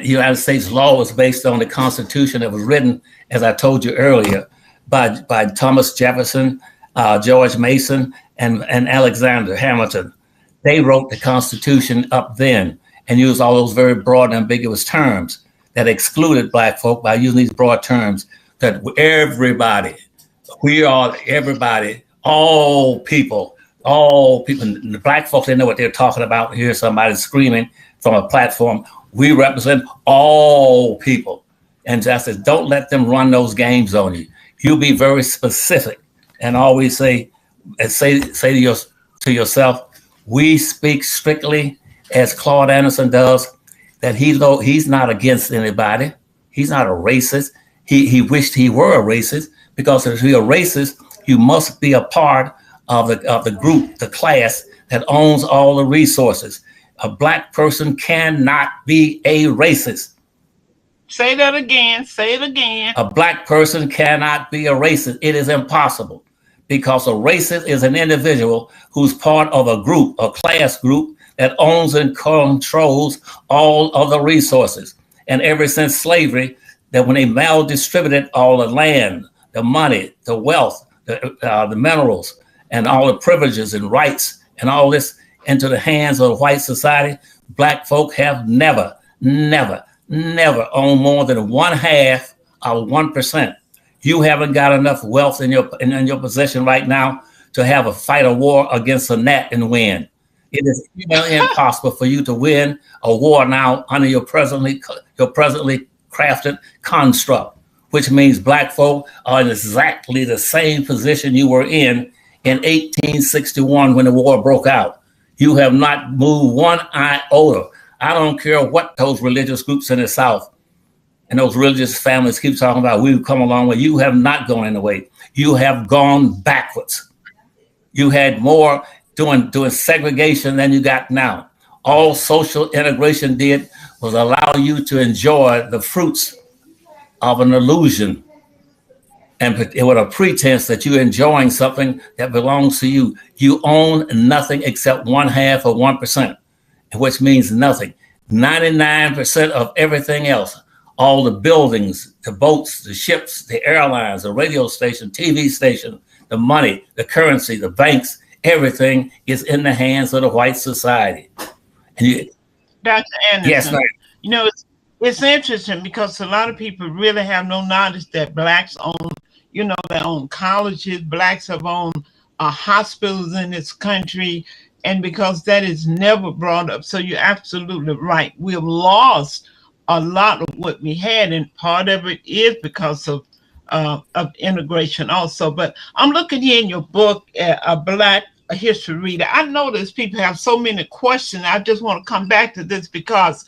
United States law was based on the Constitution that was written, as I told you earlier, by Thomas Jefferson, George Mason, and Alexander Hamilton. They wrote the Constitution up then and used all those very broad and ambiguous terms that excluded black folk by using these broad terms that everybody, all people, the black folks, they know what they're talking about. Hear somebody screaming from a platform. We represent all people. And Justice, don't let them run those games on you. You be very specific and always say to yourself, we speak strictly as Claude Anderson does, that he's not against anybody. He's not a racist. He wished he were a racist, because if you're a racist, you must be a part of the group, the class that owns all the resources. A black person cannot be a racist. Say that again. Say it again. A black person cannot be a racist. It is impossible, because a racist is an individual who's part of a group, a class group that owns and controls all of the resources. And ever since slavery, that when they maldistributed all the land, the money, the wealth, the minerals, and all the privileges and rights and all this into the hands of the white society, black folk have never owned more than 1/2 of 1%. You haven't got enough wealth in your possession right now to fight a war against a gnat and win. It is impossible for you to win a war now under your presently crafted construct, which means black folk are in exactly the same position you were in 1861 when the war broke out. You have not moved one iota. I don't care what those religious groups in the South and those religious families keep talking about. We've come a long way. You have not gone in the way. You have gone backwards. You had more doing segregation than you got now. All social integration did was allow you to enjoy the fruits of an illusion, and with a pretense that you're enjoying something that belongs to you. You own nothing except 1/2 of 1%, which means nothing. 99% of everything else, all the buildings, the boats, the ships, the airlines, the radio station, TV station, the money, the currency, the banks, everything is in the hands of the white society. And Dr. Anderson, yes, ma'am. You know, it's interesting because a lot of people really have no knowledge that blacks own, they own colleges, blacks have owned hospitals in this country, and because that is never brought up. So you're absolutely right. We've lost a lot of what we had, and part of it is because of integration also. But I'm looking here in your book, A Black History Reader. I notice people have so many questions. I just want to come back to this because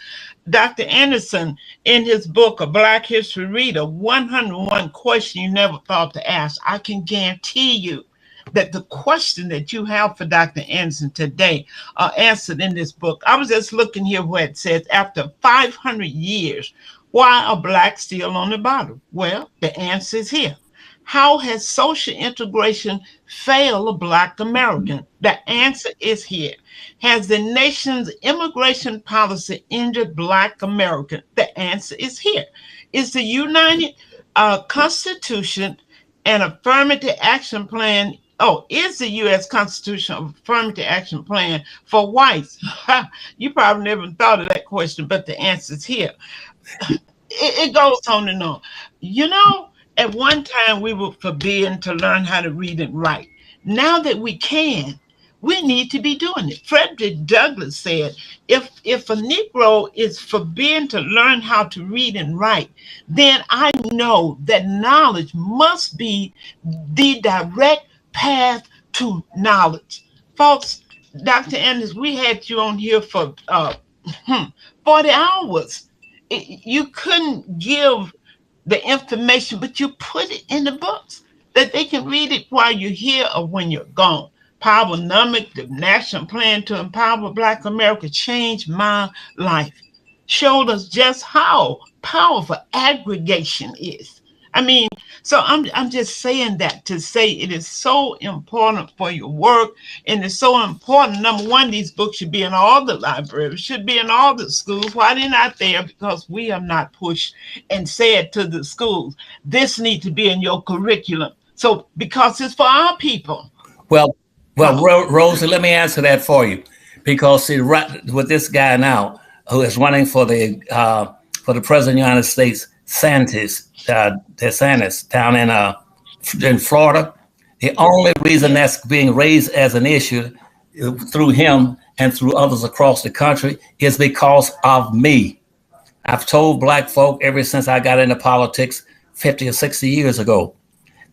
Dr. Anderson, in his book, A Black History Reader, 101 questions you never thought to ask. I can guarantee you that the question that you have for Dr. Anderson today are answered in this book. I was just looking here where it says, after 500 years, why are blacks still on the bottom? Well, the answer is here. How has social integration failed a Black American? The answer is here. Has the nation's immigration policy injured Black American? The answer is here. Is the United Constitution and Affirmative Action Plan, is the U.S. Constitution an Affirmative Action Plan for whites? You probably never thought of that question, but the answer is here. It goes on and on. At one time, we were forbidden to learn how to read and write. Now that we can, we need to be doing it. Frederick Douglass said, if a Negro is forbidden to learn how to read and write, then I know that knowledge must be the direct path to knowledge. Folks, Dr. Anderson, we had you on here for 40 hours. You couldn't give the information, but you put it in the books that they can read it while you're here or when you're gone. Powernomic, the national plan to empower Black America, changed my life. Showed us just how powerful aggregation is. I mean, so I'm just saying that to say it is so important for your work, and it's so important. Number one, these books should be in all the libraries, should be in all the schools. Why they're not there? Because we have not pushed and said to the schools, this needs to be in your curriculum. So because it's for our people. Well, Rosie, let me answer that for you, because see, right with this guy now who is running for the president of the United States, DeSantis down in Florida. The only reason that's being raised as an issue through him and through others across the country is because of me. I've told Black folk ever since I got into politics 50 or 60 years ago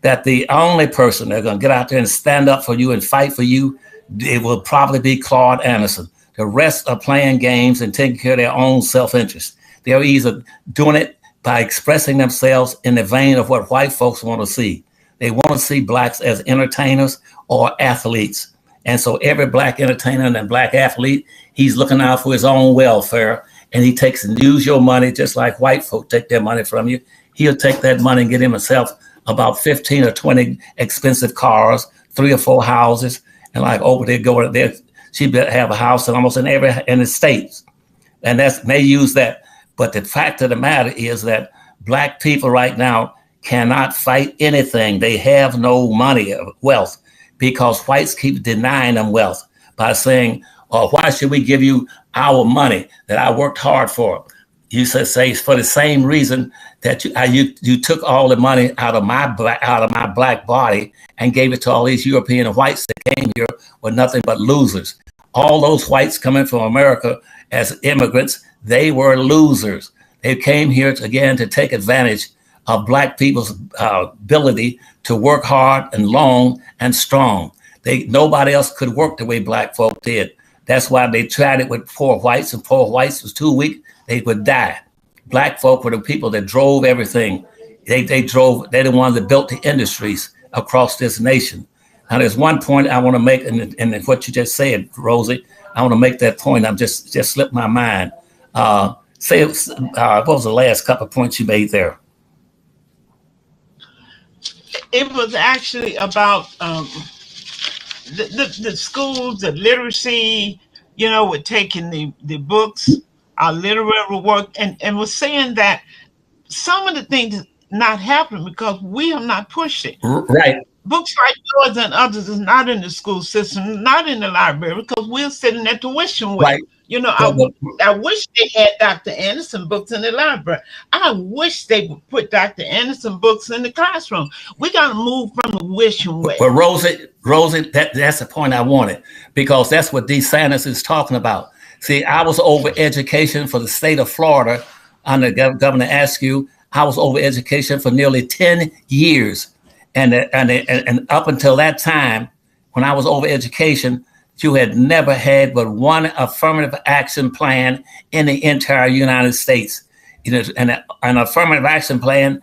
that the only person that's going to get out there and stand up for you and fight for you, it will probably be Claude Anderson. The rest are playing games and taking care of their own self-interest. They're either doing it by expressing themselves in the vein of what white folks want to see. They want to see Blacks as entertainers or athletes. And so every Black entertainer and Black athlete, he's looking out for his own welfare, and he takes and use your money just like white folk take their money from you. He'll take that money and get himself about 15 or 20 expensive cars, 3 or 4 houses, and like over there, go there, she'd have a house in almost in the states. And they use that. But the fact of the matter is that Black people right now cannot fight anything. They have no money or wealth because whites keep denying them wealth by saying, oh, why should we give you our money that I worked hard for? You say for the same reason that you took all the money out of my Black body and gave it to all these European whites that came here with nothing but losers. All those whites coming from America as immigrants, they were losers. They came here to take advantage of Black people's ability to work hard and long and strong. Nobody else could work the way Black folk did. That's why they tried it with poor whites, and poor whites was too weak, they would die. Black folk were the people that drove everything. They're the ones that built the industries across this nation. Now, there's one point I want to make, and what you just said, Rosie, I want to make that point. I'm just slipped my mind. What was the last couple of points you made there? It was actually about the schools, the literacy, with taking the books, our literary work, and was saying that some of the things are not happening because we have not pushed it. Right. Books like yours and others is not in the school system, not in the library, because we're sitting at tuition with. Right. I wish they had Dr. Anderson books in the library. I wish they would put Dr. Anderson books in the classroom. We got to move from the wishing way. But Rosie, that's the point I wanted, because that's what DeSantis is talking about. See, I was over education for the state of Florida under Governor Askew. I was over education for nearly 10 years. And up until that time, when I was over education, you had never had but one affirmative action plan in the entire United States. And an affirmative action plan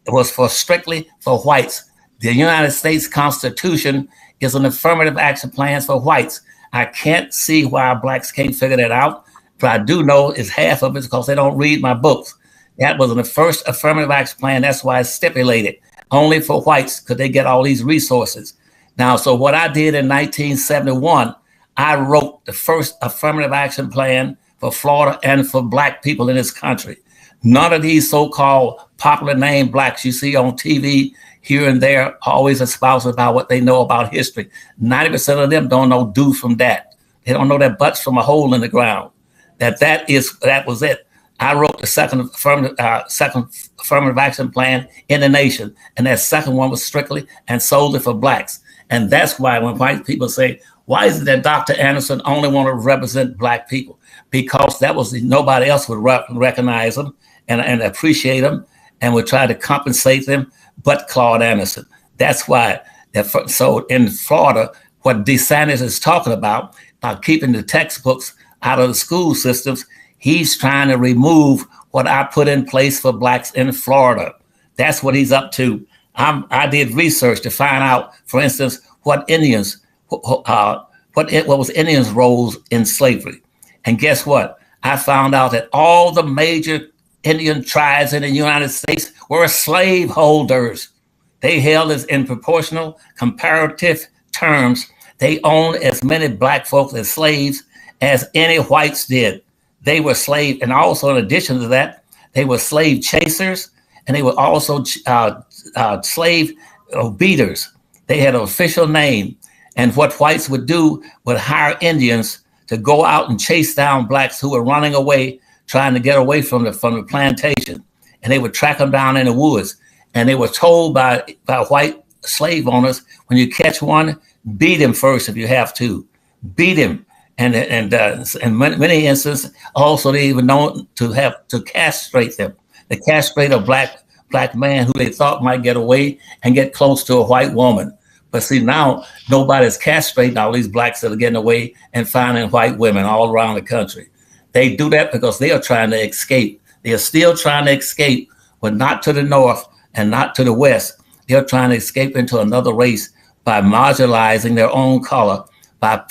was strictly for whites. The United States Constitution is an affirmative action plan for whites. I can't see why Blacks can't figure that out, but I do know is half of it because they don't read my books. That was the first affirmative action plan. That's why it's stipulated only for whites could they get all these resources. Now, so what I did in 1971, I wrote the first affirmative action plan for Florida and for Black people in this country. None of these so-called popular name Blacks you see on TV here and there always espouse about what they know about history. 90% of them don't know do from that. They don't know their butts from a hole in the ground. That was it. I wrote the second affirmative action plan in the nation, and that second one was strictly and solely for Blacks. And that's why when white people say, why is it that Dr. Anderson only want to represent Black people? Because that was nobody else would recognize them and appreciate them and would try to compensate them but Claude Anderson. That's why. So in Florida, what DeSantis is talking about keeping the textbooks out of the school systems, he's trying to remove what I put in place for Blacks in Florida. That's what he's up to. I did research to find out, for instance, what Indians what was Indians' roles in slavery. And guess what? I found out that all the major Indian tribes in the United States were slave holders. They held as in proportional comparative terms, they owned as many black folks as slaves as any whites did. They were slave, and also in addition to that, they were slave chasers, and they were also slave beaters. They had an official name. And what whites would do would hire Indians to go out and chase down blacks who were running away, trying to get away from the plantation. And they would track them down in the woods. And they were told by white slave owners, when you catch one, beat him first if you have to. Beat him. And in many instances, also they even known to have to castrate them. To castrate a black man who they thought might get away and get close to a white woman. But see, now nobody's castrating all these blacks that are getting away and finding white women all around the country. They do that because they are trying to escape. They are still trying to escape, but not to the north and not to the west. They're trying to escape into another race by marginalizing their own color, by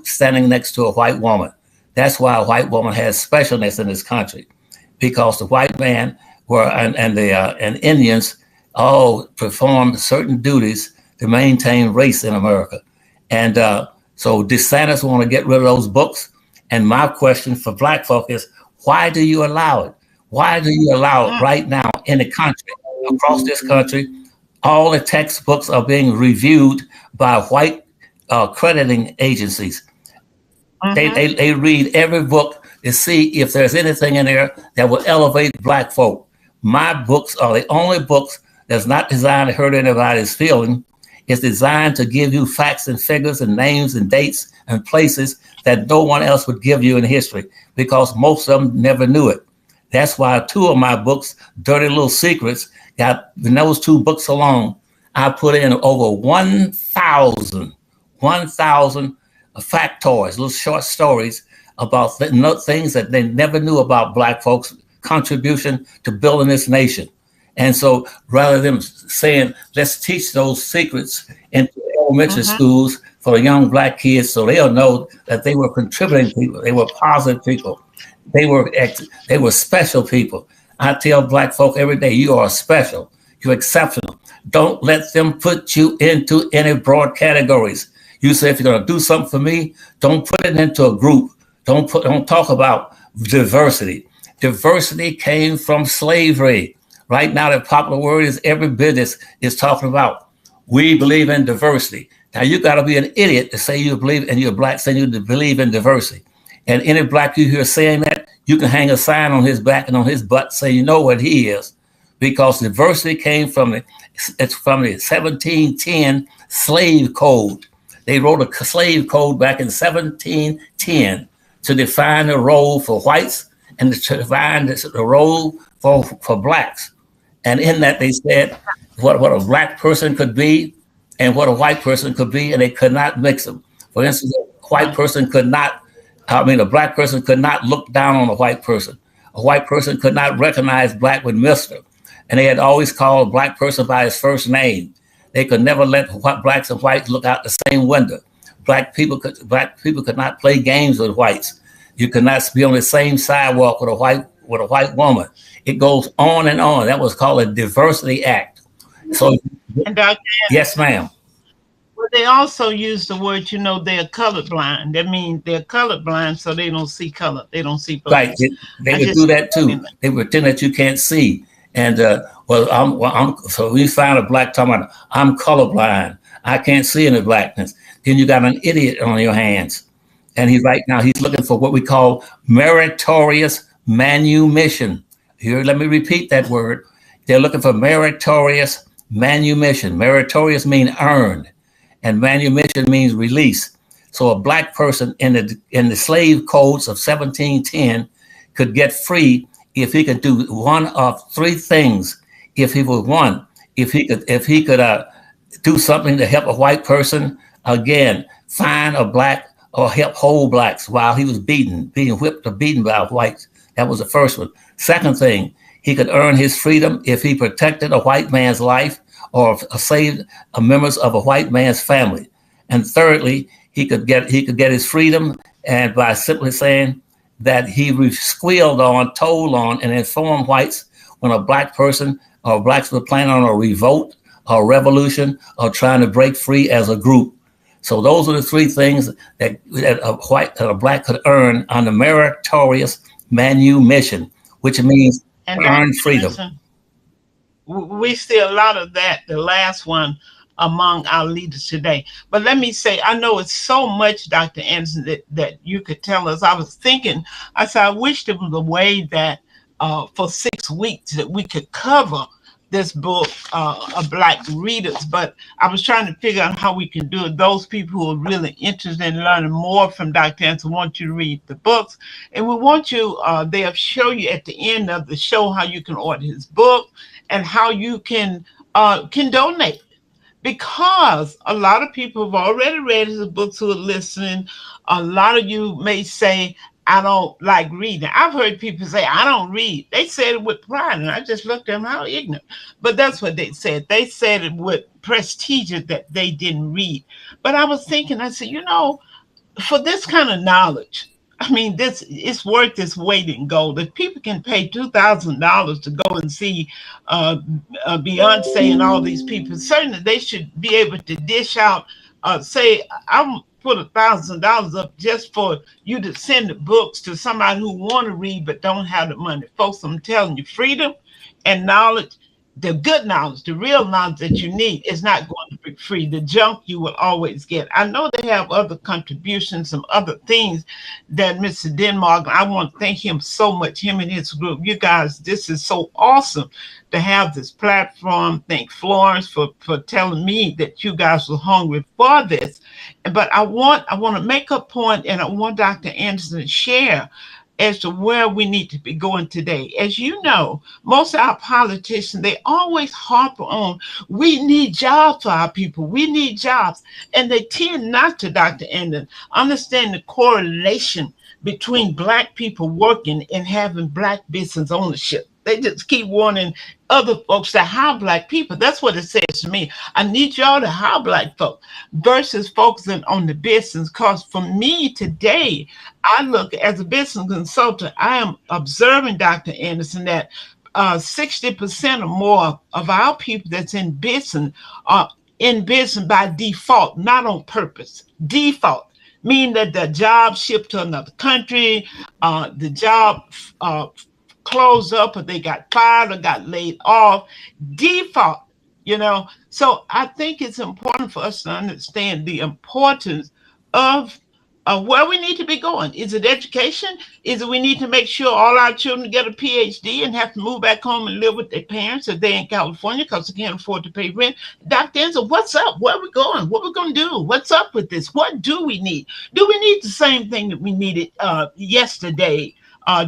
standing next to a white woman. That's why a white woman has specialness in this country, because the white man and Indians all performed certain duties to maintain race in America. And so DeSantis want to get rid of those books. And my question for black folk is, why do you allow it? Why do you allow it right now in the country, across this country? All the textbooks are being reviewed by white crediting agencies. They read every book to see if there's anything in there that will elevate black folk. My books are the only books that's not designed to hurt anybody's feeling. It's designed to give you facts and figures and names and dates and places that no one else would give you in history, because most of them never knew it. That's why 2 of my books, Dirty Little Secrets, got in those 2 books alone, I put in over 1,000 factoids, little short stories about things that they never knew about black folks' contribution to building this nation. And so rather than saying, let's teach those secrets into elementary schools for the young black kids so they'll know that they were contributing people, they were positive people, they were special people. I tell black folk every day, you are special, you're exceptional. Don't let them put you into any broad categories. You say, if you're going to do something for me, don't put it into a group. Don't talk about diversity. Diversity came from slavery. Right now, the popular word is every business is talking about. We believe in diversity. Now, you got to be an idiot to say you believe, and you're black, saying you believe in diversity. And any black you hear saying that, you can hang a sign on his back and on his butt saying you know what he is, because diversity came from the 1710 slave code. They wrote a slave code back in 1710 to define the role for whites and to define the role for blacks. And in that they said what a black person could be and what a white person could be, and they could not mix them. For instance, a black person could not look down on a white person. A white person could not recognize black with Mr. And they had always called a black person by his first name. They could never let blacks and whites look out the same window. Black people could not play games with whites. You could not be on the same sidewalk with a white woman. It goes on and on. That was called a Diversity Act. So, and Dr. Yes, ma'am. Well, they also use the word, they're colorblind. That means they're colorblind, so they don't see color. They don't see black. Right. They would do that too. They pretend that you can't see. And so we find a black talking about, I'm colorblind. I can't see any blackness. Then you got an idiot on your hands. And he's looking for what we call meritorious manumission. Here, let me repeat that word. They're looking for meritorious manumission. Meritorious means earned, and manumission means release. So a black person in the slave codes of 1710 could get free if he could do one of 3 things. If he could do something to help a white person, again, find a black or help hold blacks while he was being whipped or beaten by whites. That was the first one. Second thing, he could earn his freedom if he protected a white man's life or saved members of a white man's family. And thirdly, he could get his freedom, and by simply saying that he squealed on, told on, and informed whites when a black person or blacks were planning on a revolt or revolution or trying to break free as a group. So those are the three things that a black could earn on the meritorious manumission, which means earn freedom. We see a lot of that, the last one, among our leaders today. But let me say, I know it's so much, Dr. Anderson, that you could tell us. I was thinking, I said, I wish there was a way that for 6 weeks that we could cover this book of Black readers, but I was trying to figure out how we can do it. Those people who are really interested in learning more from Dr. Anderson want you to read the books, and we want you, they'll show you at the end of the show how you can order his book and how you can donate. Because a lot of people have already read his books who are listening. A lot of you may say, I don't like reading. I've heard people say, I don't read. They said it with pride, and I just looked at them, how ignorant. But that's what they said. They said it with prestige that they didn't read. But I was thinking, I said, for this kind of knowledge, I mean, it's worth its weight in gold. If people can pay $2,000 to go and see Beyonce and all these people, certainly they should be able to dish out, say, I'm put $1,000 up just for you to send the books to somebody who want to read but don't have the money. Folks, I'm telling you, freedom and knowledge, the good knowledge, the real knowledge that you need is not going to be free. The junk you will always get. I know they have other contributions, some other things that Mr. Denmark, I want to thank him so much, him and his group. You guys, this is so awesome to have this platform. Thank Florence for telling me that you guys were hungry for this. But I want to make a point, and I want Dr. Anderson to share as to where we need to be going today. As you know, most of our politicians, they always harp on, we need jobs for our people. We need jobs. And they tend not to, Dr. Anderson, understand the correlation between Black people working and having Black business ownership. They just keep wanting other folks to hire Black people. That's what it says to me. I need y'all to hire Black folks versus focusing on the business. Because for me today, I look as a business consultant, I am observing, Dr. Anderson, that 60% or more of our people that's in business are in business by default, not on purpose. Default, meaning that the job shipped to another country, the job closed up, or they got fired or got laid off. Default, So I think it's important for us to understand the importance of where we need to be going. Is it education? Is it we need to make sure all our children get a PhD and have to move back home and live with their parents if they're in California because they can't afford to pay rent? Dr. Enzo, what's up? Where are we going? What are we going to do? What's up with this? What do we need? Do we need the same thing that we needed yesterday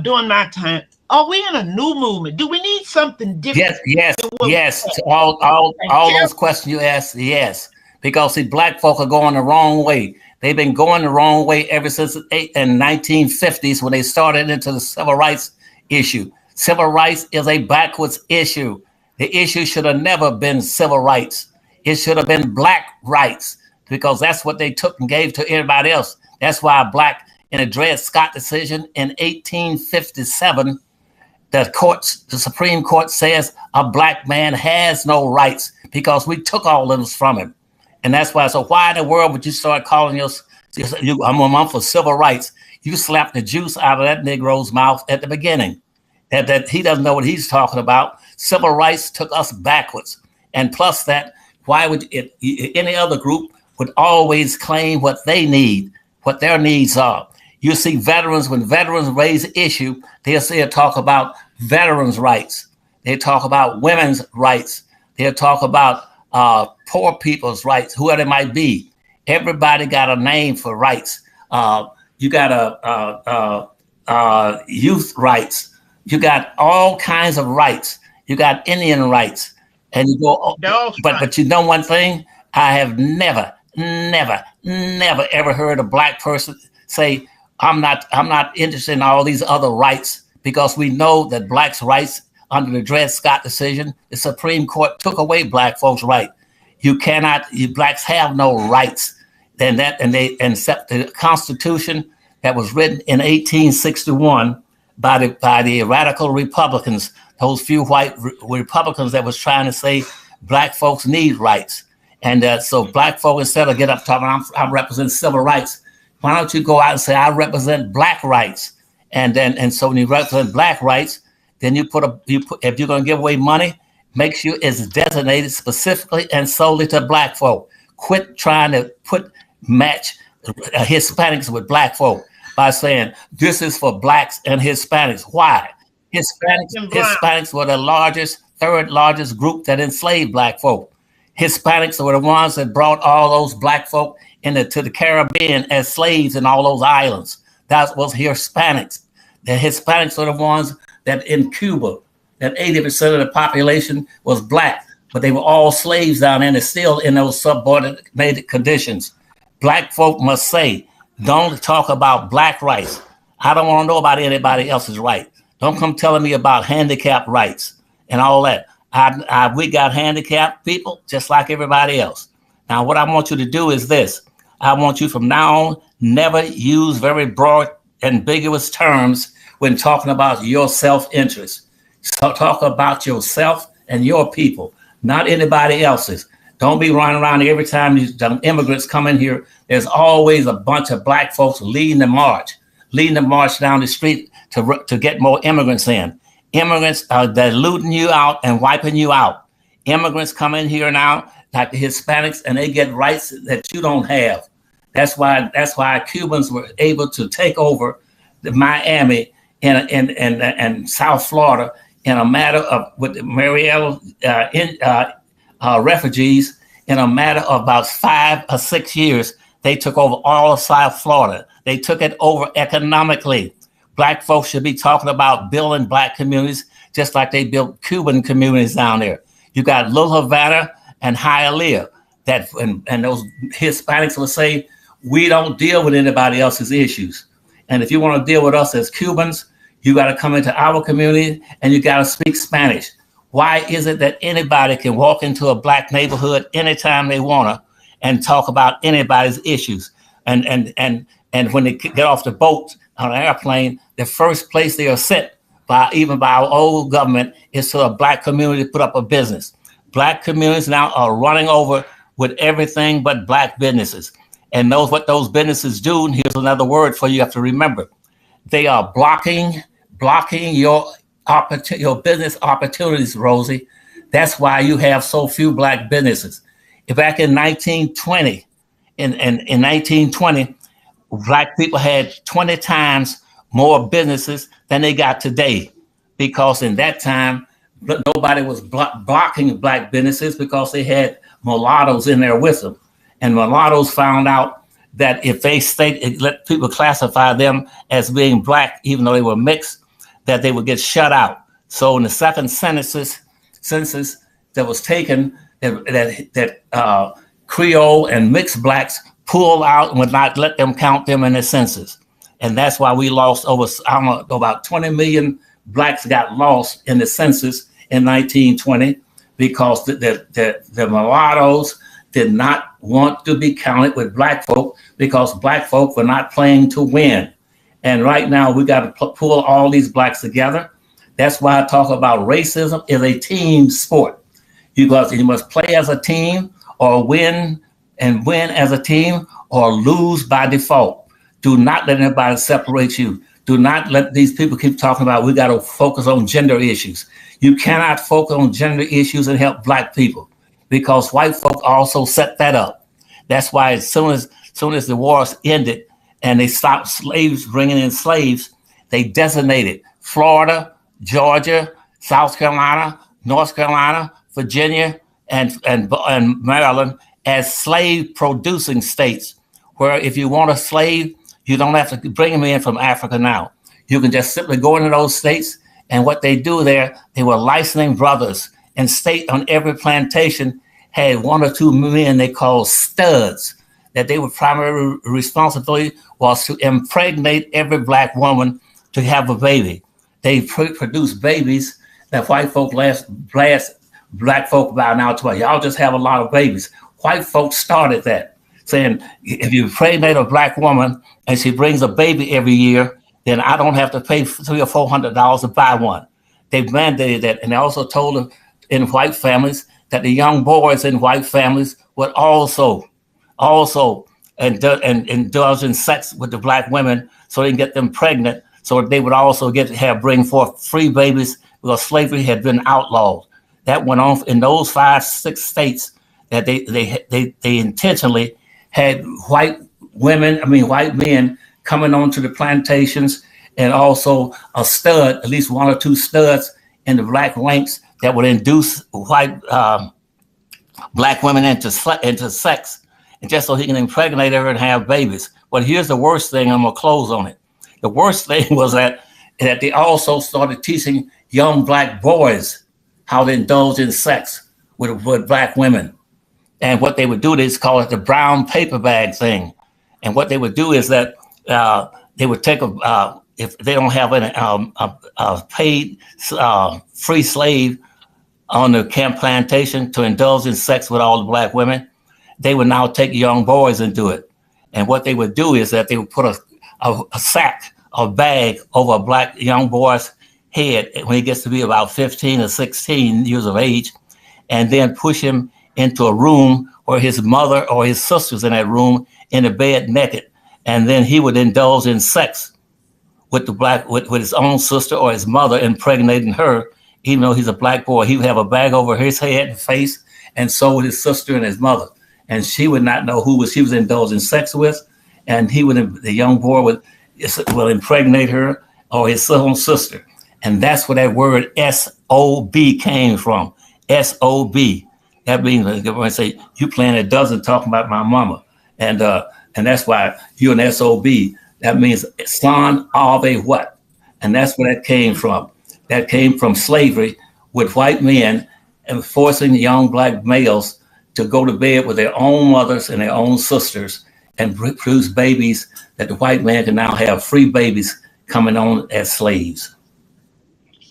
during my time? Are we in a new movement? Do we need something different? Yes. To all those questions you asked, yes. Because see, Black folk are going the wrong way. They've been going the wrong way ever since the 1950s when they started into the civil rights issue. Civil rights is a backwards issue. The issue should have never been civil rights. It should have been Black rights, because that's what they took and gave to everybody else. That's why Black, in a Dred Scott decision in 1857, the Supreme Court says a Black man has no rights because we took all of those from him. And that's why. So why in the world would you start calling I'm for civil rights? You slap the juice out of that Negro's mouth at the beginning. That he doesn't know what he's talking about. Civil rights took us backwards. And plus that, why would any other group would always claim what they need, what their needs are? You see veterans, when veterans raise an issue, they'll talk about veterans' rights. They talk about women's rights. They'll talk about poor people's rights, whoever it might be. Everybody got a name for rights. You got youth rights. You got all kinds of rights. You got Indian rights. And you go, but you know one thing? I have never, ever heard a Black person say, I'm not interested in all these other rights, because we know that Blacks' rights under the Dred Scott decision, the Supreme Court took away Black folks' right. You Blacks have no rights. then they accept the Constitution that was written in 1861 by the radical Republicans, those few white Republicans that was trying to say black folks need rights. And so black folk, instead of get up talking, I represent civil rights, why don't you go out and say, I represent black rights? And so when you represent black rights, then if you're going to give away money, make sure it's designated specifically and solely to black folk. Quit trying to match Hispanics with black folk by saying this is for blacks and Hispanics. Why? Hispanics were the third largest group that enslaved black folk. Hispanics were the ones that brought all those black folk to the Caribbean as slaves in all those islands. That was Hispanics. The Hispanics were the ones that in Cuba, that 80% of the population was black, but they were all slaves down there and they're still in those subordinated conditions. Black folk must say, don't talk about black rights. I don't want to know about anybody else's right. Don't come telling me about handicap rights and all that. We got handicapped people just like everybody else. Now, what I want you to do is this. I want you from now on, never use very broad, ambiguous terms when talking about your self-interest. So talk about yourself and your people, not anybody else's. Don't be running around every time these immigrants come in here. There's always a bunch of black folks leading the march down the street to get more immigrants in. Immigrants are diluting you out and wiping you out. Immigrants come in here now, like the Hispanics, and they get rights that you don't have. That's why Cubans were able to take over the Miami and South Florida in a matter of, with the Mariel refugees, in a matter of about 5 or 6 years. They took over all of South Florida. They took it over economically. Black folks should be talking about building black communities just like they built Cuban communities down there. You got Little Havana and Hialeah, and those Hispanics will say, we don't deal with anybody else's issues. And if you want to deal with us as Cubans, you got to come into our community and you got to speak Spanish. Why is it that anybody can walk into a black neighborhood anytime they want to and talk about anybody's issues? And when they get off the boat on an airplane, the first place they are sent by our old government is to a black community to put up a business. Black communities now are running over with everything but black businesses. And what those businesses do, and here's another word for you have to remember. They are blocking your business opportunities, Rosie. That's why you have so few black businesses. Back in 1920, in 1920, black people had 20 times more businesses than they got today, because in that time, nobody was blocking black businesses because they had mulattoes in there with them. And mulattoes found out that if they let people classify them as being black, even though they were mixed, that they would get shut out. So in the second census that was taken, that Creole and mixed blacks pulled out and would not let them count them in the census. And that's why we lost about 20 million blacks got lost in the census in 1920, because the mulattoes did not want to be counted with black folk because black folk were not playing to win. And right now we got to pull all these blacks together. That's why I talk about racism is a team sport. You must play as a team, or win as a team, or lose by default. Do not let anybody separate you. Do not let these people keep talking about we got to focus on gender issues. You cannot focus on gender issues and help black people, because white folk also set that up. That's why as soon as the wars ended and they stopped bringing in slaves, they designated Florida, Georgia, South Carolina, North Carolina, Virginia, and Maryland as slave-producing states, where if you want a slave, you don't have to bring them in from Africa now. You can just simply go into those states, and what they do there, they were licensing brothers, and state on every plantation had 1 or 2 men they called studs, that they were primary responsibility was to impregnate every black woman to have a baby. They produced babies that white folk blast black folk by now to y'all just have a lot of babies. White folks started that. saying if you impregnate a black woman and she brings a baby every year, then I don't have to pay $300 or $400 to buy one. They mandated that, and they also told them in white families that the young boys in white families would also indulge in sex with the black women so they can get them pregnant, so they would also bring forth free babies because slavery had been outlawed. That went on in those 5-6 states that they intentionally had white men coming onto the plantations, and also a stud, at least 1 or 2 studs in the black ranks that would induce white black women into sex, and just so he can impregnate her and have babies. But here's the worst thing, I'm gonna close on it. The worst thing was that they also started teaching young black boys how to indulge in sex with black women. And what they would do is call it the brown paper bag thing. And what they would do is that they would take if they don't have a paid free slave on the camp plantation to indulge in sex with all the black women, they would now take young boys and do it. And what they would do is that they would put a sack, a bag over a black young boy's head when he gets to be about 15 or 16 years of age, and then push him into a room where his mother or his sister's in that room in a bed naked. And then he would indulge in sex with with his own sister or his mother, impregnating her, even though he's a black boy. He would have a bag over his head and face, and so would his sister and his mother. And she would not know who she was indulging sex with, and the young boy would impregnate her or his own sister. And that's where that word S-O-B came from. S-O-B. That means when I say you playing a dozen talking about my mama, and that's why you're an S-O-B. That means son of a what? And that's where that came from. That came from slavery with white men and forcing young black males to go to bed with their own mothers and their own sisters and produce babies that the white man can now have free babies coming on as slaves.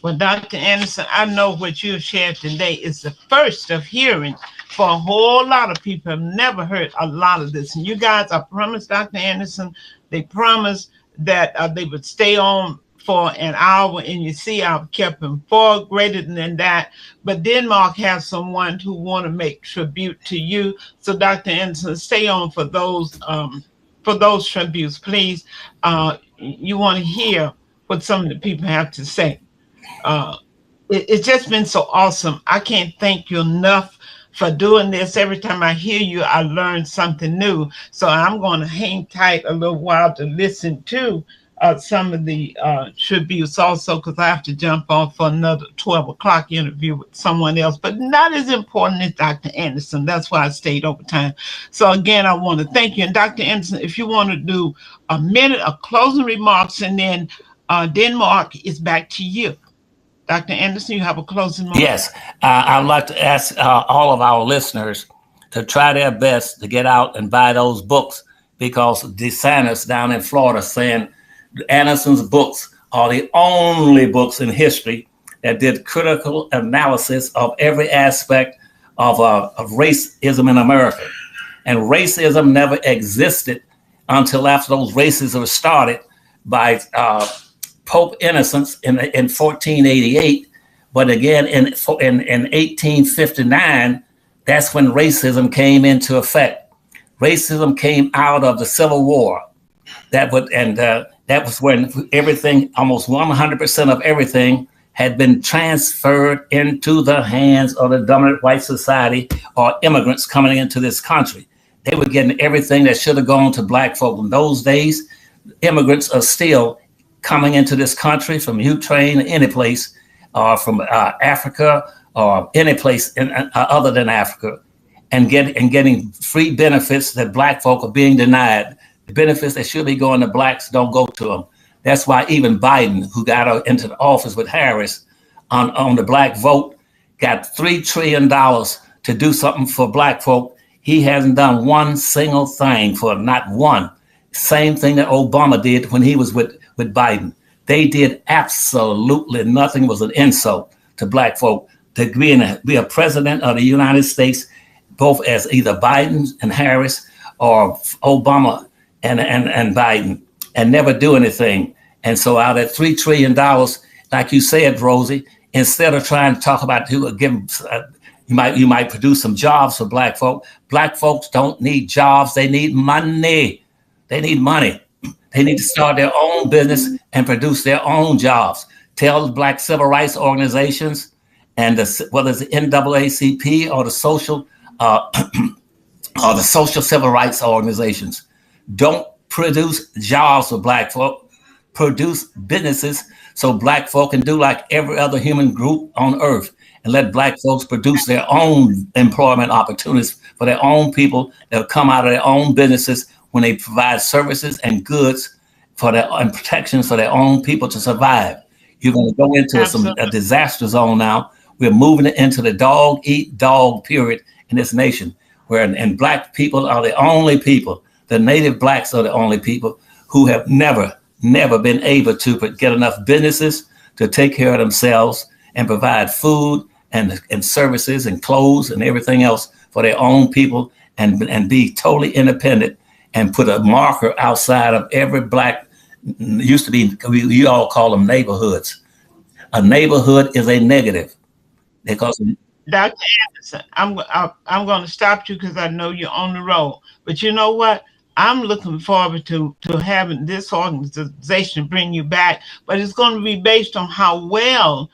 Well, Dr. Anderson, I know what you've shared today is the first of hearing for a whole lot of people. Have never heard a lot of this. And you guys, I promised Dr. Anderson, they promised that they would stay on for an hour. And you see, I've kept them far greater than that. But Denmark has someone who want to make tribute to you. So Dr. Anderson, stay on for those tributes, please. You want to hear what some of the people have to say. It's just been so awesome. I can't thank you enough for doing this. Every time I hear you, I learn something new. So I'm going to hang tight a little while to listen to some of the tributes also, because I have to jump off for another 12 o'clock interview with someone else, but not as important as Dr. Anderson. That's why I stayed over time. So again, I want to thank you. And Dr. Anderson, if you want to do a minute of closing remarks, and then Denmark is back to you. Dr. Anderson, you have a closing remark? Yes. I'd like to ask all of our listeners to try their best to get out and buy those books, because DeSantis down in Florida saying Anderson's books are the only books in history that did critical analysis of every aspect of racism in America. And racism never existed until after those races were started by Pope Innocent in 1488, but again in 1859, that's when racism came into effect. Racism came out of the Civil War. That was when everything, almost 100% of everything, had been transferred into the hands of the dominant white society or immigrants coming into this country. They were getting everything that should have gone to black folk. In those days, immigrants are still coming into this country from Ukraine, any place, or from Africa, or any place other than Africa, and getting free benefits that black folk are being denied. The benefits that should be going to blacks don't go to them. That's why even Biden, who got into the office with Harris on the black vote, got $3 trillion to do something for black folk. He hasn't done one single thing for not one. Same thing that Obama did when he was with Biden. They did absolutely nothing. It was an insult to black folk to be a president of the United States, both as either Biden and Harris or Obama and Biden and never do anything. And so out of $3 trillion, like you said, Rosie, instead of trying to talk about who give you might produce some jobs for black folk. Black folks don't need jobs. They need money. They need money. They need to start their own business and produce their own jobs. Tell the black civil rights organizations and whether it's the NAACP or the social civil rights organizations, don't produce jobs for black folk. Produce businesses so black folk can do like every other human group on earth, and let black folks produce their own employment opportunities for their own people that come out of their own businesses when they provide services and goods and protections for their own people to survive. You're going to go into a disaster zone now. We're moving into the dog eat dog period in this nation, and black people are the only people, the native blacks are the only people who have never been able to get enough businesses to take care of themselves and provide food and services and clothes and everything else for their own people and be totally independent and put a marker outside of every black, used to be, you all call them neighborhoods. A neighborhood is a negative because Dr. Anderson, I'm going to stop you because I know you're on the road. But you know what? I'm looking forward to having this organization bring you back, but it's going to be based on how well,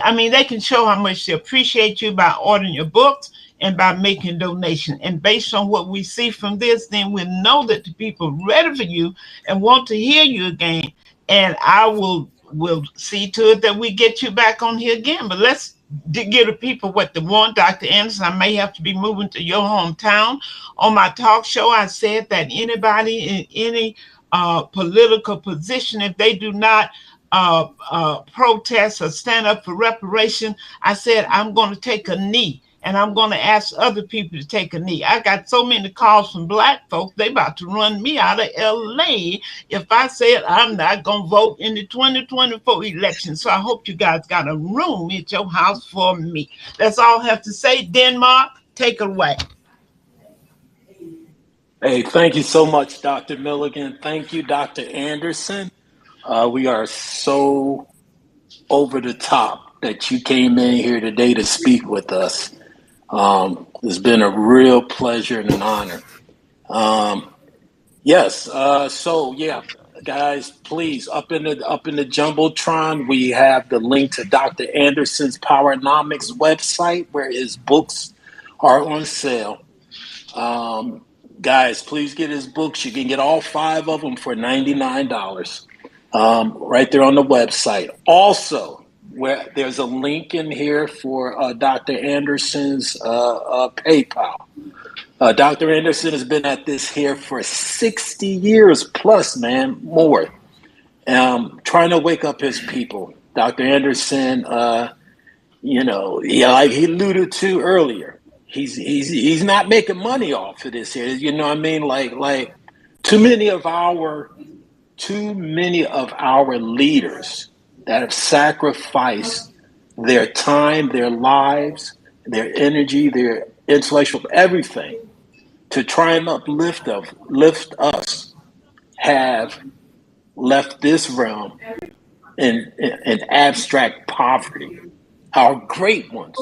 I mean, they can show how much they appreciate you by ordering your books and by making donations. And based on what we see from this, then we'll know that the people are ready for you and want to hear you again. And I will see to it that we get you back on here again. But let's give the people what they want. Dr. Anderson, I may have to be moving to your hometown. On my talk show, I said that anybody in any political position, if they do not protest or stand up for reparation, I said, I'm going to take a knee. And I'm going to ask other people to take a knee. I got so many calls from black folks, they about to run me out of LA if I said I'm not going to vote in the 2024 election. So I hope you guys got a room at your house for me. That's all I have to say. Denmark, take it away. Hey, thank you so much, Dr. Milligan. Thank you, Dr. Anderson. We are so over the top that you came in here today to speak with us. It's been a real pleasure and an honor. So guys, please up in the Jumbotron, we have the link to Dr. Anderson's Powernomics website where his books are on sale. Guys, please get his books. You can get all 5 of them for $99 right there on the website. Also, where there's a link in here for Dr. Anderson's PayPal. Dr. Anderson has been at this here for 60 years plus, man, more. Trying to wake up his people. Dr. Anderson, like he alluded to earlier, he's not making money off of this here. You know what I mean? Like too many of our leaders that have sacrificed their time, their lives, their energy, their intellectual, everything to try and uplift us, have left this realm in abstract poverty. Our great ones.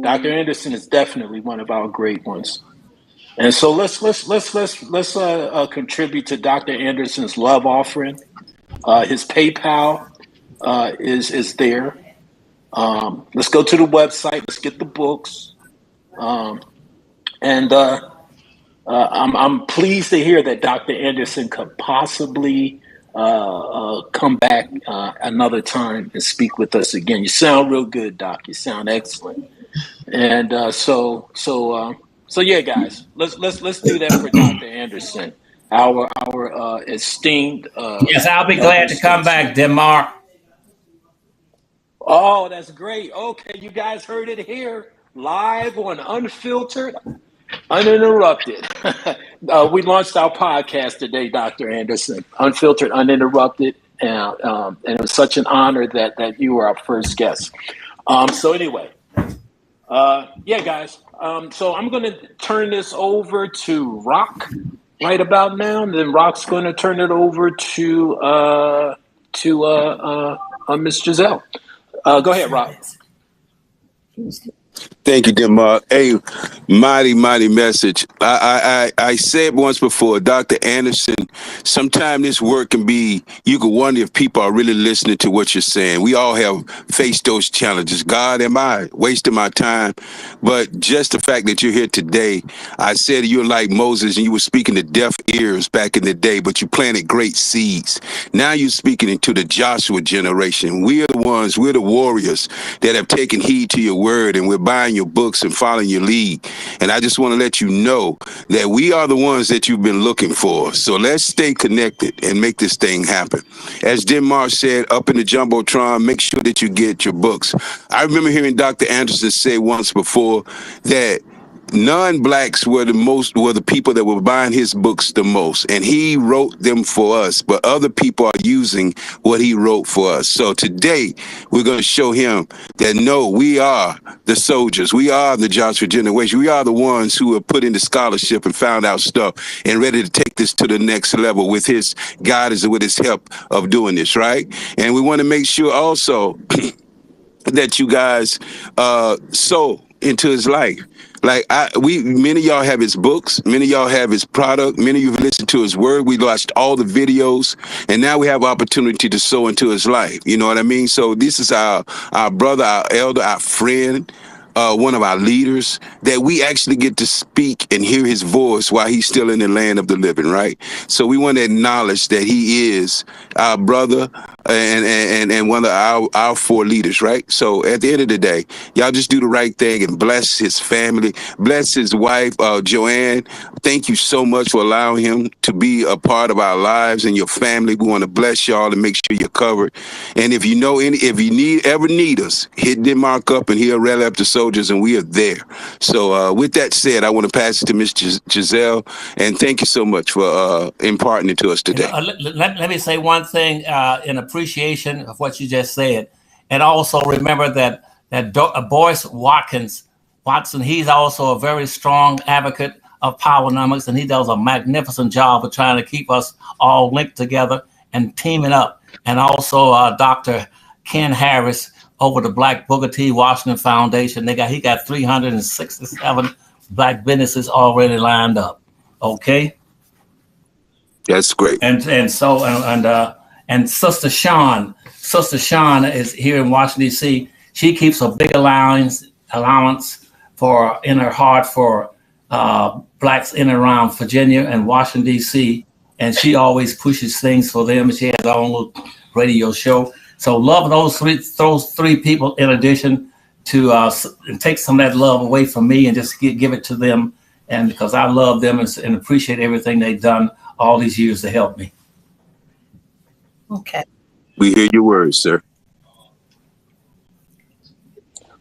Dr. Anderson is definitely one of our great ones. And so let's contribute to Dr. Anderson's love offering. His PayPal is there. Let's go to the website. Let's get the books. I'm pleased to hear that Dr. Anderson could possibly come back another time and speak with us again. You sound real good, Doc. You sound excellent. And so yeah, guys, let's do that for Dr. Anderson, our esteemed. Yes, I'll be glad to come back, Denmark. Oh, that's great. Okay, you guys heard it here, live on Unfiltered, Uninterrupted. We launched our podcast today, Dr. Anderson, Unfiltered, Uninterrupted, and it was such an honor that you were our first guest. So anyway, Yeah, guys. So I'm going to turn this over to Rock right about now, and then Rock's going to turn it over to Miss Giselle. Go ahead, Rock. Thank you, dear Mark. Hey, mighty message. I said once before, Dr. Anderson, sometimes this work can be, you can wonder if people are really listening to what you're saying. We all have faced those challenges. God, am I wasting my time? But just the fact that you're here today, I said you're like Moses and you were speaking to deaf ears back in the day, but you planted great seeds. Now you're speaking into the Joshua generation. We are the ones, we're the warriors that have taken heed to your word, and we're buying your books and following your lead. And I just want to let you know that we are the ones that you've been looking for. So let's stay connected and make this thing happen. As Denmark said, up in the Jumbotron, make sure that you get your books. I remember hearing Dr. Anderson say once before that non-blacks were the people that were buying his books the most, and he wrote them for us, but other people are using what he wrote for us. So today we're going to show him that no, we are the soldiers, we are the Joshua generation, we are the ones who have put into scholarship and found out stuff and ready to take this to the next level with his guidance and with his help of doing this, right? And we want to make sure also that you guys sow into his life. Like many of y'all have his books, many of y'all have his product, many of you have listened to his word. We watched all the videos, and now we have opportunity to sow into his life. You know what I mean? So this is our brother, our elder, our friend, one of our leaders, that we actually get to speak and hear his voice while he's still in the land of the living, right? So we want to acknowledge that he is our brother and one of our four leaders, right? So at the end of the day, y'all just do the right thing and bless his family, bless his wife, Joanne. Thank you so much for allowing him to be a part of our lives and your family. We want to bless y'all and make sure you're covered. And if you ever need us, hit Denmark up and he'll rally up the soldiers, and we are there. So with that said, I want to pass it to Miss Giselle, and thank you so much for imparting it to us today. Let me say one thing in appreciation of what you just said, and also remember that Boyce Watson, he's also a very strong advocate of Powernomics, and he does a magnificent job of trying to keep us all linked together and teaming up. And also Dr. Ken Harris over the Black Booker T. Washington Foundation. He got 367 Black businesses already lined up. Okay. That's great. And Sister Sean is here in Washington, D.C. She keeps a big allowance in her heart for blacks in and around Virginia and Washington, D.C. And she always pushes things for them. She has her own little radio show. So love those three people, in addition to take some of that love away from me and just give it to them. And because I love them and appreciate everything they've done all these years to help me. Okay. We hear your words, sir.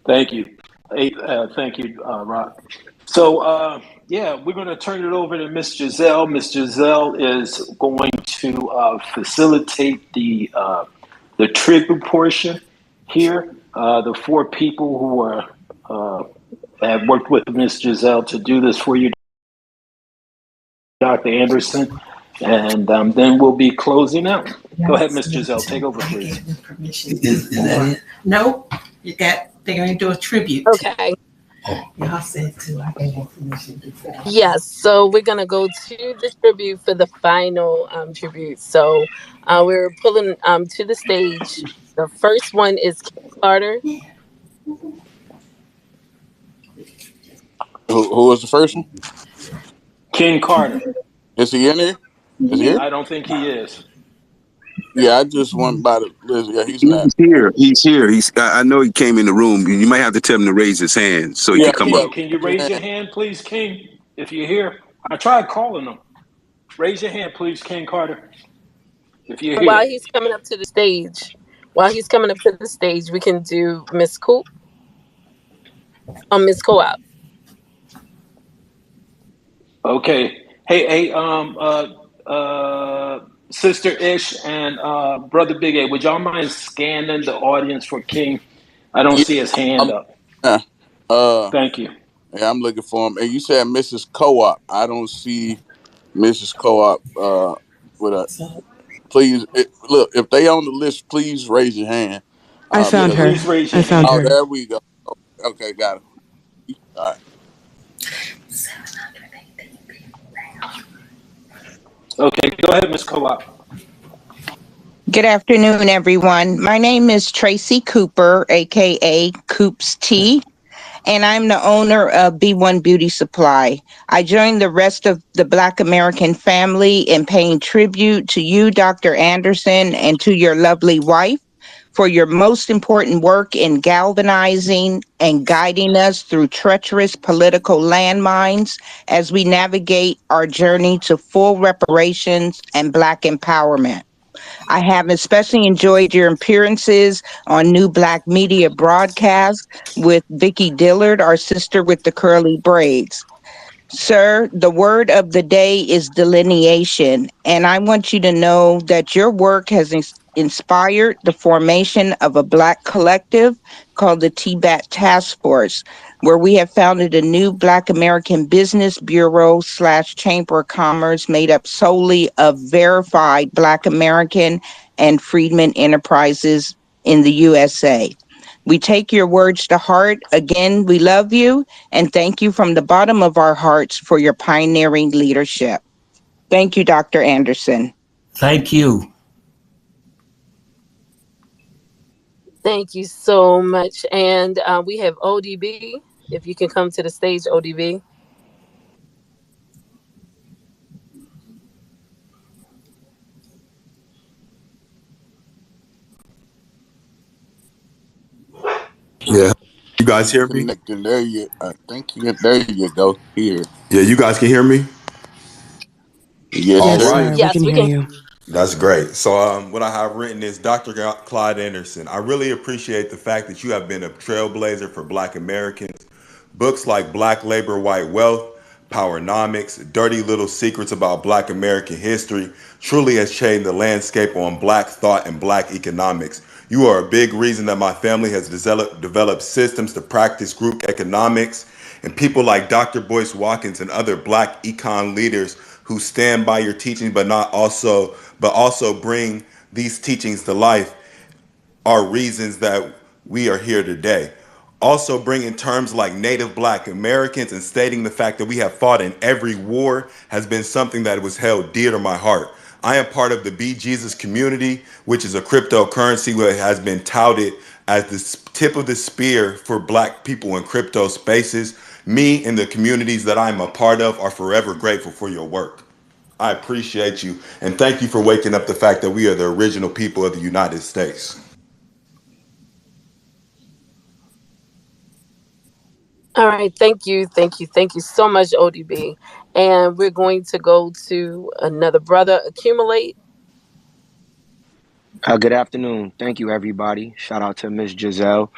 Thank you. Hey, thank you, Rock. So, we're going to turn it over to Miss Giselle. Miss Giselle is going to facilitate the tribute portion here. The four people who have worked with Miss Giselle to do this for you, Dr. Anderson, and then we'll be closing out. Go ahead, Miss Giselle. Take over, please. Is that it? No, they're going to do a tribute. Okay. Y'all said too. I gave them permission to do that. Yes. So we're going to go to the tribute for the final tribute. So we're pulling to the stage. The first one is Carter. Who was the first one? King Carter. Is he in here? Is he here? I don't think he is. Yeah, I just went by the list. Yeah, he's not. He's here. I know he came in the room. You might have to tell him to raise his hand so he can come up. Can you raise your hand, please, King, if you're here? I tried calling him. Raise your hand, please, King Carter, if you're here. While he's coming up to the stage, we can do Miss Coop. Miss Co-op. Okay. Hey, Sister Ish and Brother Big A, would y'all mind scanning the audience for King? I don't see his hand up. Thank you. Yeah, I'm looking for him. And you said Mrs. Co-op. I don't see Mrs. Co-op with a. Please, look, if they on the list, please raise your hand. I found her. Please raise I your found hand. Oh, her. there we go. Okay, got it. All right. Okay, go ahead, Ms. Co-op. Good afternoon, everyone. My name is Tracy Cooper, aka Coops Tea, and I'm the owner of B1 Beauty Supply. I joined the rest of the Black American family in paying tribute to you, Dr. Anderson, and to your lovely wife for your most important work in galvanizing and guiding us through treacherous political landmines as we navigate our journey to full reparations and Black empowerment. I have especially enjoyed your appearances on New Black Media broadcast with Vicki Dillard, our sister with the curly braids. Sir, the word of the day is delineation, and I want you to know that your work has inspired the formation of a Black collective called the TBAT Task Force, where we have founded a new Black American Business Bureau / Chamber of Commerce made up solely of verified Black American and freedmen enterprises in the USA. We take your words to heart. Again, we love you and thank you from the bottom of our hearts for your pioneering leadership. Thank you, Dr. Anderson. Thank you. Thank you so much. And we have ODB. If you can come to the stage, ODB. Yeah. You guys hear me? Connecting there you. I think you. There you go. Here. Yeah, you guys can hear me? Yes, All Yes, sir. right. sir. We Yes, can we hear can. you. That's great. So, what I have written is Dr. Claud Anderson. I really appreciate the fact that you have been a trailblazer for Black Americans. Books like Black Labor, White Wealth, Powernomics, Dirty Little Secrets about Black American history truly has changed the landscape on Black thought and Black economics. You are a big reason that my family has developed systems to practice group economics, and people like Dr. Boyce Watkins and other Black econ leaders who stand by your teachings but also bring these teachings to life are reasons that we are here today. Also, bringing terms like Native Black Americans and stating the fact that we have fought in every war has been something that was held dear to my heart. I am part of the Be Jesus community, which is a cryptocurrency that has been touted as the tip of the spear for Black people in crypto spaces. Me and the communities that I'm a part of are forever grateful for your work. I appreciate you, and thank you for waking up the fact that we are the original people of the United States. All right. Thank you. Thank you. Thank you so much, ODB. And we're going to go to another brother, Accumulate. Good afternoon. Thank you, everybody. Shout out to Miss Giselle,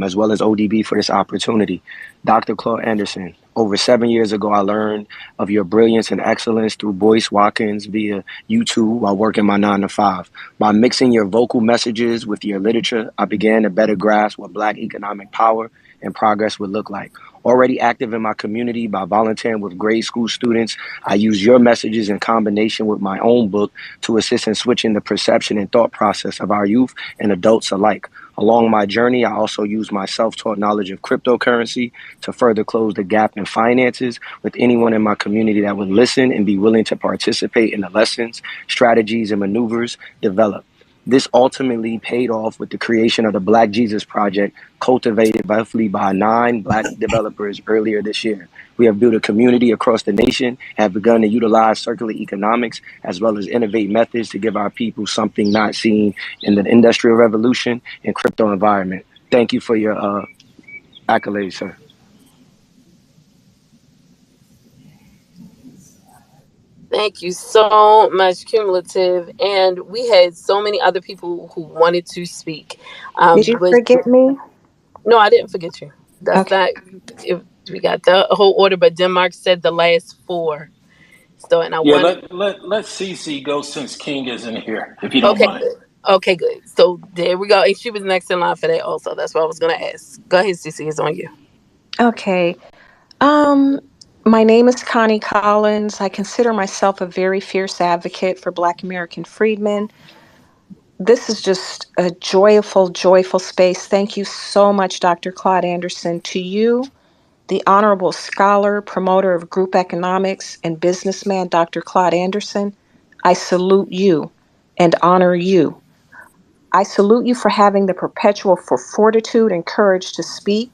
as well as ODB for this opportunity. Dr. Claude Anderson, over 7 years ago, I learned of your brilliance and excellence through Boyce Watkins via YouTube while working my 9 to 5. By mixing your vocal messages with your literature, I began to better grasp what Black economic power and progress would look like. Already active in my community by volunteering with grade school students, I use your messages in combination with my own book to assist in switching the perception and thought process of our youth and adults alike. Along my journey, I also use my self-taught knowledge of cryptocurrency to further close the gap in finances with anyone in my community that would listen and be willing to participate in the lessons, strategies, and maneuvers developed. This ultimately paid off with the creation of the Black Jesus Project, cultivated roughly by 9 Black developers earlier this year. We have built a community across the nation, have begun to utilize circular economics, as well as innovate methods to give our people something not seen in the industrial revolution and crypto environment. Thank you for your accolades, sir. Thank you so much, Cumulative. And we had so many other people who wanted to speak. Did you But forget me? no, I didn't forget you. That's Okay. not, if we got the whole order, but Denmark said the last 4. So, and I Yeah, wanted, let CC go since King isn't here, if you don't okay, mind. good. Okay, good. So there we go. And she was next in line for that also. That's what I was going to ask. Go ahead, CC. It's on you. Okay. Um, my name is Connie Collins. I consider myself a very fierce advocate for Black American freedmen. This is just a joyful, joyful space. Thank you so much, Dr. Claude Anderson. To you, the honorable scholar, promoter of group economics, and businessman, Dr. Claude Anderson, I salute you and honor you. I salute you for having the perpetual for fortitude and courage to speak,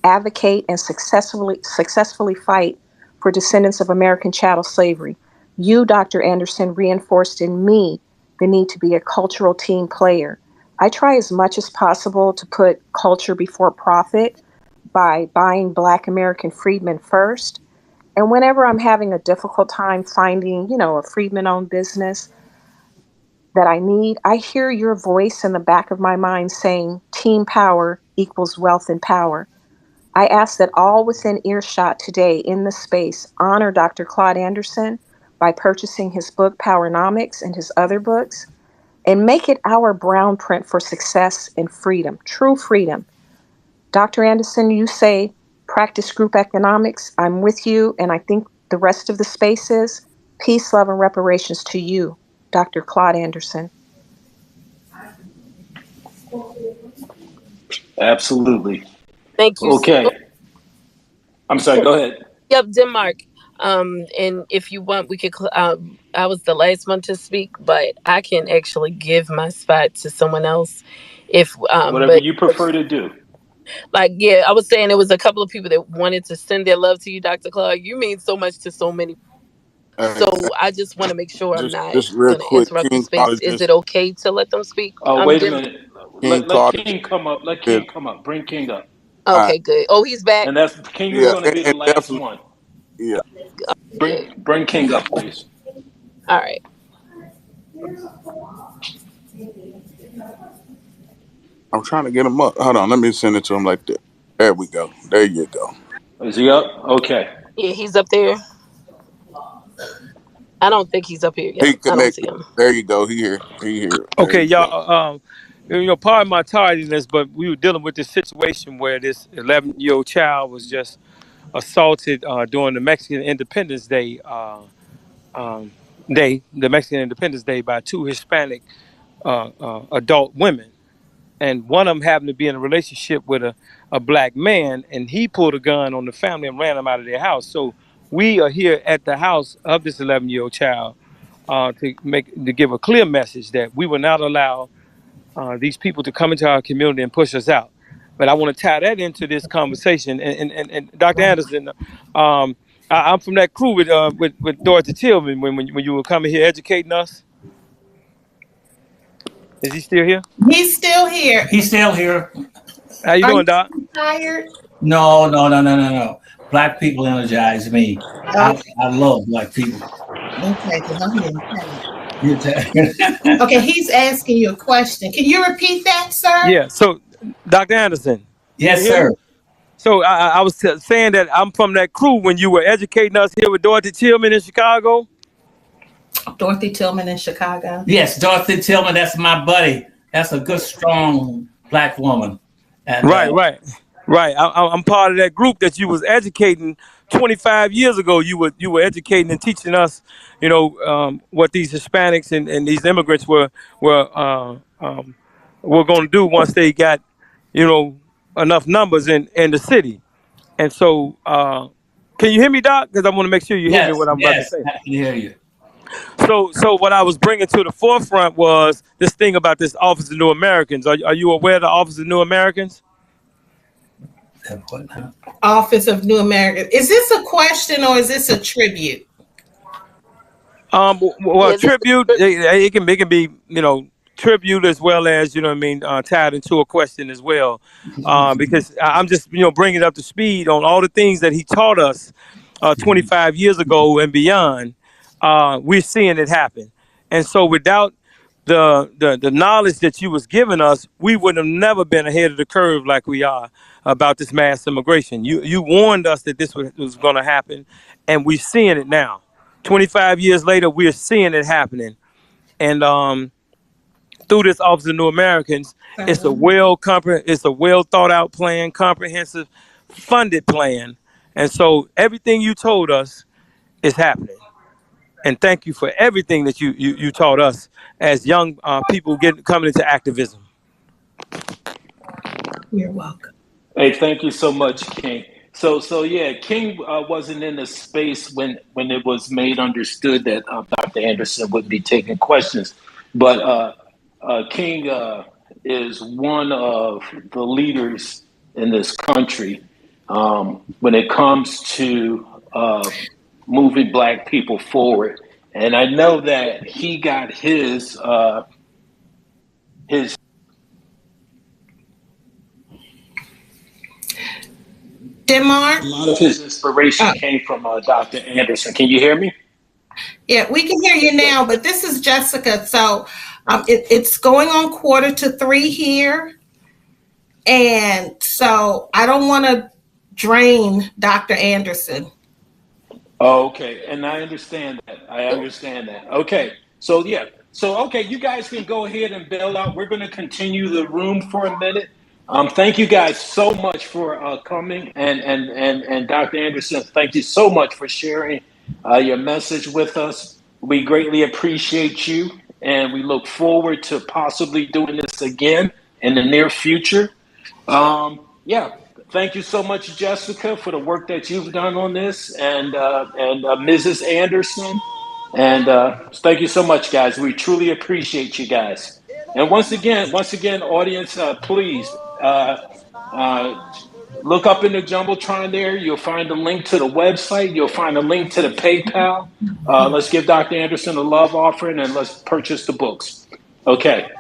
advocate, and successfully fight for descendants of American chattel slavery. You, Dr. Anderson, reinforced in me the need to be a cultural team player. I try as much as possible to put culture before profit by buying Black American freedmen first. And whenever I'm having a difficult time finding, a freedman-owned business that I need, I hear your voice in the back of my mind saying, team power equals wealth and power. I ask that all within earshot today in this space honor Dr. Claude Anderson by purchasing his book, Powernomics, and his other books, and make it our brown print for success and freedom, true freedom. Dr. Anderson, you say practice group economics. I'm with you, and I think the rest of the space is peace, love, and reparations to you, Dr. Claude Anderson. Absolutely. Thank you. Okay. I'm sorry. Go ahead. Yep, Denmark. And if you want, we could. I was the last one to speak, but I can actually give my spot to someone else. If Whatever but you prefer to do. like, yeah, I was saying there was a couple of people that wanted to send their love to you, Dr. Claude. You mean so much to so many. Hey, So I just want to make sure I'm not just real going to quick, interrupt the King space. Is Claudius. it okay to let them speak? Oh, wait a Denmark. minute. King Let Claudius. King come up. Let Yeah. King come up. Bring King up. All right. Okay, good. Oh, he's back. And that's King is Yeah, going to be the and last definitely. one. Yeah. Good. Bring King up, please. All right. I'm trying to get him up. Hold on. Let me send it to him like that. There we go. There you go. Is he up? Okay. Yeah, he's up there. I don't think he's up here yet. He I don't see connected. him. There you go. He here. He here. There Okay, you go. y'all. Pardon my tardiness, but we were dealing with this situation where this 11-year-old child was just assaulted during the Mexican Independence Day the Mexican Independence Day, by two Hispanic adult women, and one of them happened to be in a relationship with a black man, and he pulled a gun on the family and ran them out of their house. So we are here at the house of this 11-year-old child to give a clear message that we will not allow these people to come into our community and push us out. But I want to tie that into this conversation. And Dr. Anderson, I'm from that crew with Dorothy Tillman when you were coming here educating us. Is he still here? He's still here. He's still here. How you Are doing, you Doc? tired? No. Black people energize me. I Okay, love black people. because I'm getting tired. You're Okay, he's asking you a question. Can you repeat that, sir? Yeah. So, Dr. Anderson, you Yes, hear me? sir. So I was saying that I'm from that crew when you were educating us here with Dorothy Tillman in Chicago. Dorothy Tillman in Chicago. Yes, Dorothy Tillman. That's my buddy. That's a good, strong black woman. And Right. I'm part of that group that you was educating 25 years ago. You were educating and teaching us, what these Hispanics and these immigrants were going to do once they got, enough numbers in the city. And so, can you hear me, Doc? Because I want to make sure you hear me what I'm about to yes, say. I can hear you. So what I was bringing to the forefront was this thing about this Office of New Americans. Are you aware of the Office of New Americans? Office of New American. Is this a question or is this a tribute? Well, tribute, it can be, tribute as well as, tied into a question as well. Because I'm just, bringing it up to speed on all the things that he taught us 25 years ago and beyond. We're seeing it happen. And so without the knowledge that you was giving us, we would have never been ahead of the curve like we are about this mass immigration. You warned us that this was going to happen, and we're seeing it now. 25 years later, we're seeing it happening. And through this Office of New Americans, it's a well thought out plan, comprehensive funded plan. And so everything you told us is happening. And thank you for everything that you taught us as young people coming into activism. You're welcome. Hey, thank you so much, King. So yeah, King wasn't in the space when it was made understood that Dr. Anderson would be taking questions, but King is one of the leaders in this country when it comes to moving Black people forward, and I know that he got his Denmark? a lot of his inspiration came from Dr. Anderson. Can you hear me? Yeah, we can hear you now, but this is Jessica. So it's going on 2:45 here. And so I don't want to drain Dr. Anderson. Oh, okay, and I understand that. Okay, so yeah, okay, you guys can go ahead and bail out. We're going to continue the room for a minute. Thank you guys so much for coming, and Dr. Anderson, thank you so much for sharing your message with us. We greatly appreciate you, and we look forward to possibly doing this again in the near future. Yeah, thank you so much, Jessica, for the work that you've done on this, and Mrs. Anderson, and thank you so much, guys. We truly appreciate you guys. And once again, audience, please look up in the jumbotron there. You'll find a link to the website. You'll find a link to the PayPal. Let's give Dr. Anderson a love offering, and let's purchase the books. Okay.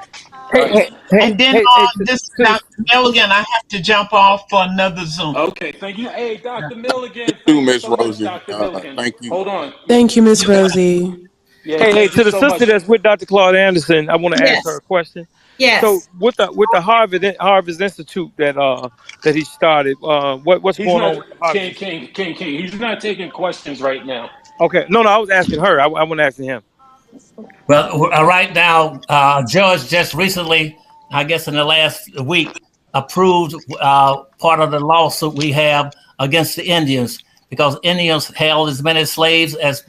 And then this is Dr. Milligan. I have to jump off for another Zoom. Okay, thank you. Hey, Dr. Milligan. Thank you, Miss Rosie. Dr. Milligan. Thank you. Hold on. Thank you, Miss Rosie. Yeah, Hey, to the sister that's with Dr. Claud Anderson, I want to ask her a question. Yes. So with the Harvest Institute that he started, what's going on with the Harvest? King. He's not taking questions right now. Okay, no, I was asking her. I wasn't asking him. Well, right now, judge just recently, I guess in the last week, approved part of the lawsuit we have against the Indians, because Indians held as many slaves as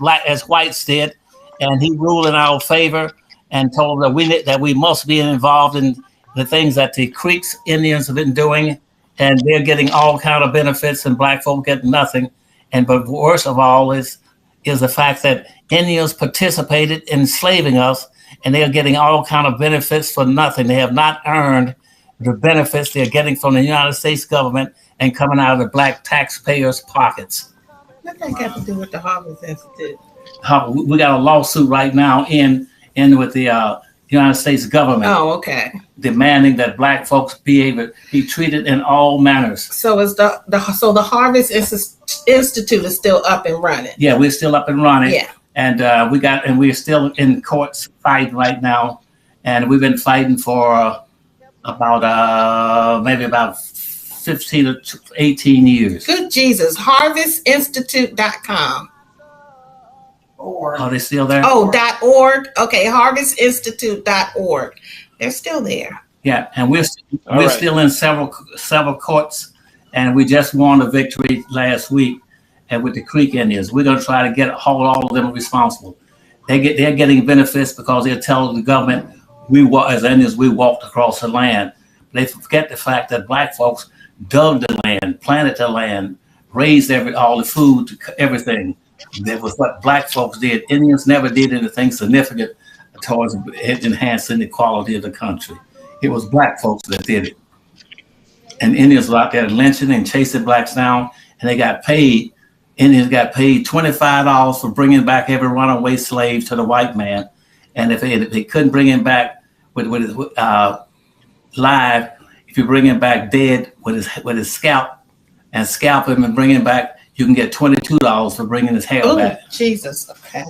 whites did, and he ruled in our favor and told that we must be involved in the things that the Creeks Indians have been doing, and they're getting all kind of benefits, and Black folk get nothing. But worst of all is the fact that Indians participated in enslaving us, and they are getting all kind of benefits for nothing. They have not earned the benefits they're getting from the United States government and coming out of the Black taxpayers' pockets. What that got to do with the Harvest Institute? We got a lawsuit right now in with the United States government. Oh, okay. Demanding that Black folks be treated in all manners. So is the Harvest Institute is still up and running? Yeah, we're still up and running. Yeah. And we're still in courts fighting right now, and we've been fighting for maybe about 15 to 18 years. Good Jesus. HarvestInstitute.com. Are they still there? Oh, .org. Okay, HarvestInstitute.org. They're still there. Yeah, and we're still in several courts, and we just won a victory last week, and with the Creek Indians, we're going to try to hold all of them responsible. They're getting benefits because they're telling the government as Indians we walked across the land. They forget the fact that Black folks dug the land, planted the land, raised all the food, everything. That was what Black folks did. Indians never did anything significant towards enhancing the quality of the country. It was Black folks that did it. And Indians were out there lynching and chasing Blacks down, and they got paid. Indians got paid $25 for bringing back every runaway slave to the white man. And if they couldn't bring him back with live, if you bring him back dead with his scalp him and bring him back, you can get $22 for bringing his hair back. Jesus. Okay.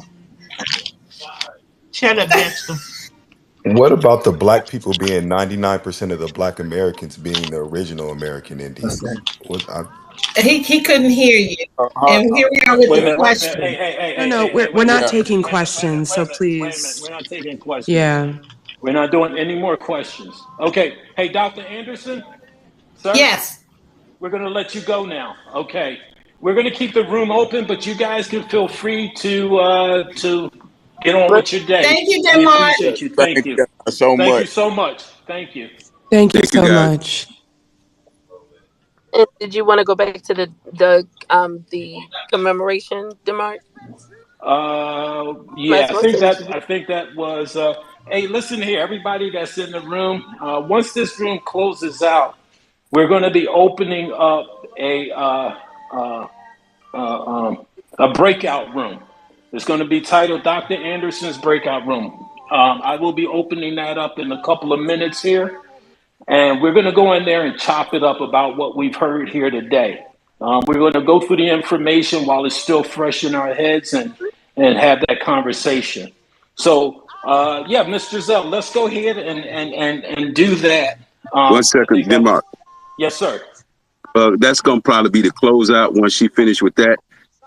Shut up, Dexter. What about the Black people being 99% of the Black Americans being the original American Indians? He couldn't hear you. And here we are with the question. No, we're not taking questions, so please. We're not taking questions. Yeah. We're not doing any more questions. Okay. Hey, Dr. Anderson? Sir? Yes. we're gonna let you go now. Okay, we're gonna keep the room open, but you guys can feel free to get on with your day. Thank you, We Denmark. appreciate you. Thank Thank you. you guys so Thank you much. so much. Thank you. Thank you Thank you, so guys. much. And did you want to go back to the commemoration, Demarc? Yeah, Last month, or did you? I think that was. Hey, listen here, everybody that's in the room. Once this room closes out, we're going to be opening up uh, a breakout room. It's going to be titled Dr. Anderson's Breakout Room. I will be opening that up in a couple of minutes here. And we're going to go in there and chop it up about what we've heard here today. We're going to go through the information while it's still fresh in our heads and have that conversation. So, yeah, Mr. Zell, let's go ahead and do that. One I second, think that was, Denmark. yes, sir. That's gonna probably be the closeout once she finished with that.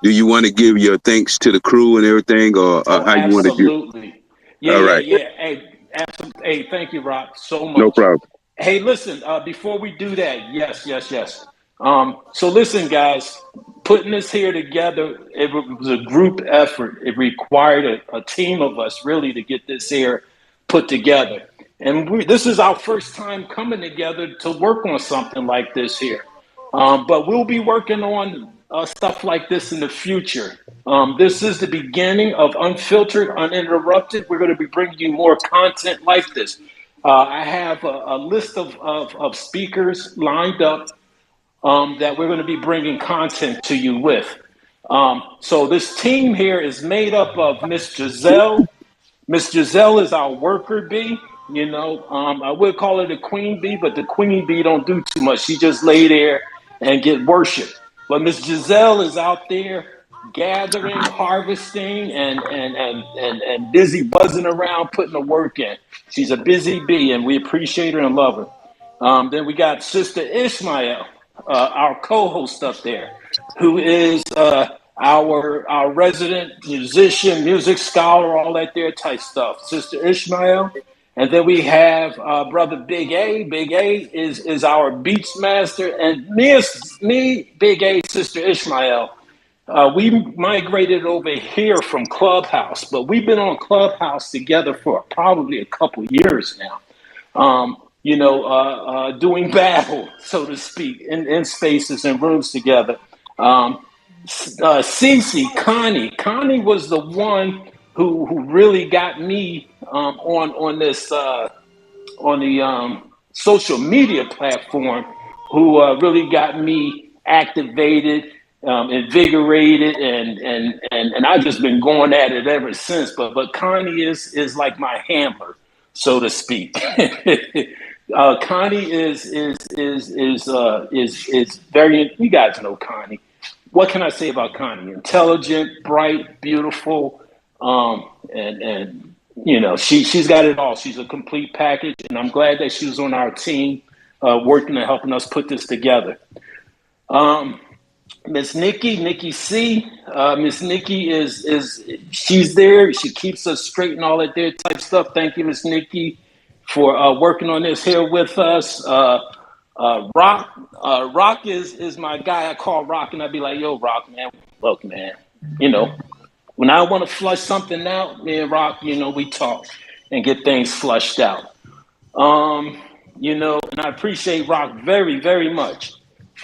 Do you want to give your thanks to the crew and everything, or Oh, how you want to do? absolutely. Yeah, All yeah, right, yeah. Hey, absolutely. Hey, thank you, Rock, so no much. problem. Hey, listen, before we do that, yes. So listen, guys, putting this here together, it was a group effort. It required a team of us really to get this here put together. And this is our first time coming together to work on something like this here. But we'll be working on stuff like this in the future. This is the beginning of Unfiltered, Uninterrupted. We're going to be bringing you more content like this. I have a list of speakers lined up that we're going to be bringing content to you with. So this team here is made up of Miss Giselle. Miss Giselle is our worker bee. You know, I would call her the queen bee, but the queen bee don't do too much. She just lay there and get worshiped. But Miss Giselle is out there gathering, harvesting, and busy buzzing around, putting the work in. She's a busy bee, and we appreciate her and love her. Then we got Sister Ishmael, our co-host up there, who is our resident musician, music scholar, all that there type stuff. Sister Ishmael. And then we have brother Big A. Big A is our beats master, and me, Big A, Sister Ishmael. We migrated over here from Clubhouse, but we've been on Clubhouse together for probably a couple years now. Doing battle, so to speak, in spaces and rooms together. Cece, Connie was the one who really got me on this on the social media platform, who really got me activated, invigorated, and I've just been going at it ever since. But Connie is like my hammer, so to speak. Connie is very. You guys know Connie. What can I say about Connie? Intelligent, bright, beautiful, and you know she's got it all. She's a complete package, and I'm glad that she was on our team, working and helping us put this together. Miss Nikki C. Miss Nikki is she's there. She keeps us straight and all that there type stuff. Thank you, Miss Nikki, for working on this here with us. Rock is my guy. I call Rock and I'd be like, yo, Rock, man, look, man, you know, when I want to flush something out, me and Rock, you know, we talk and get things flushed out. And I appreciate Rock very, very much.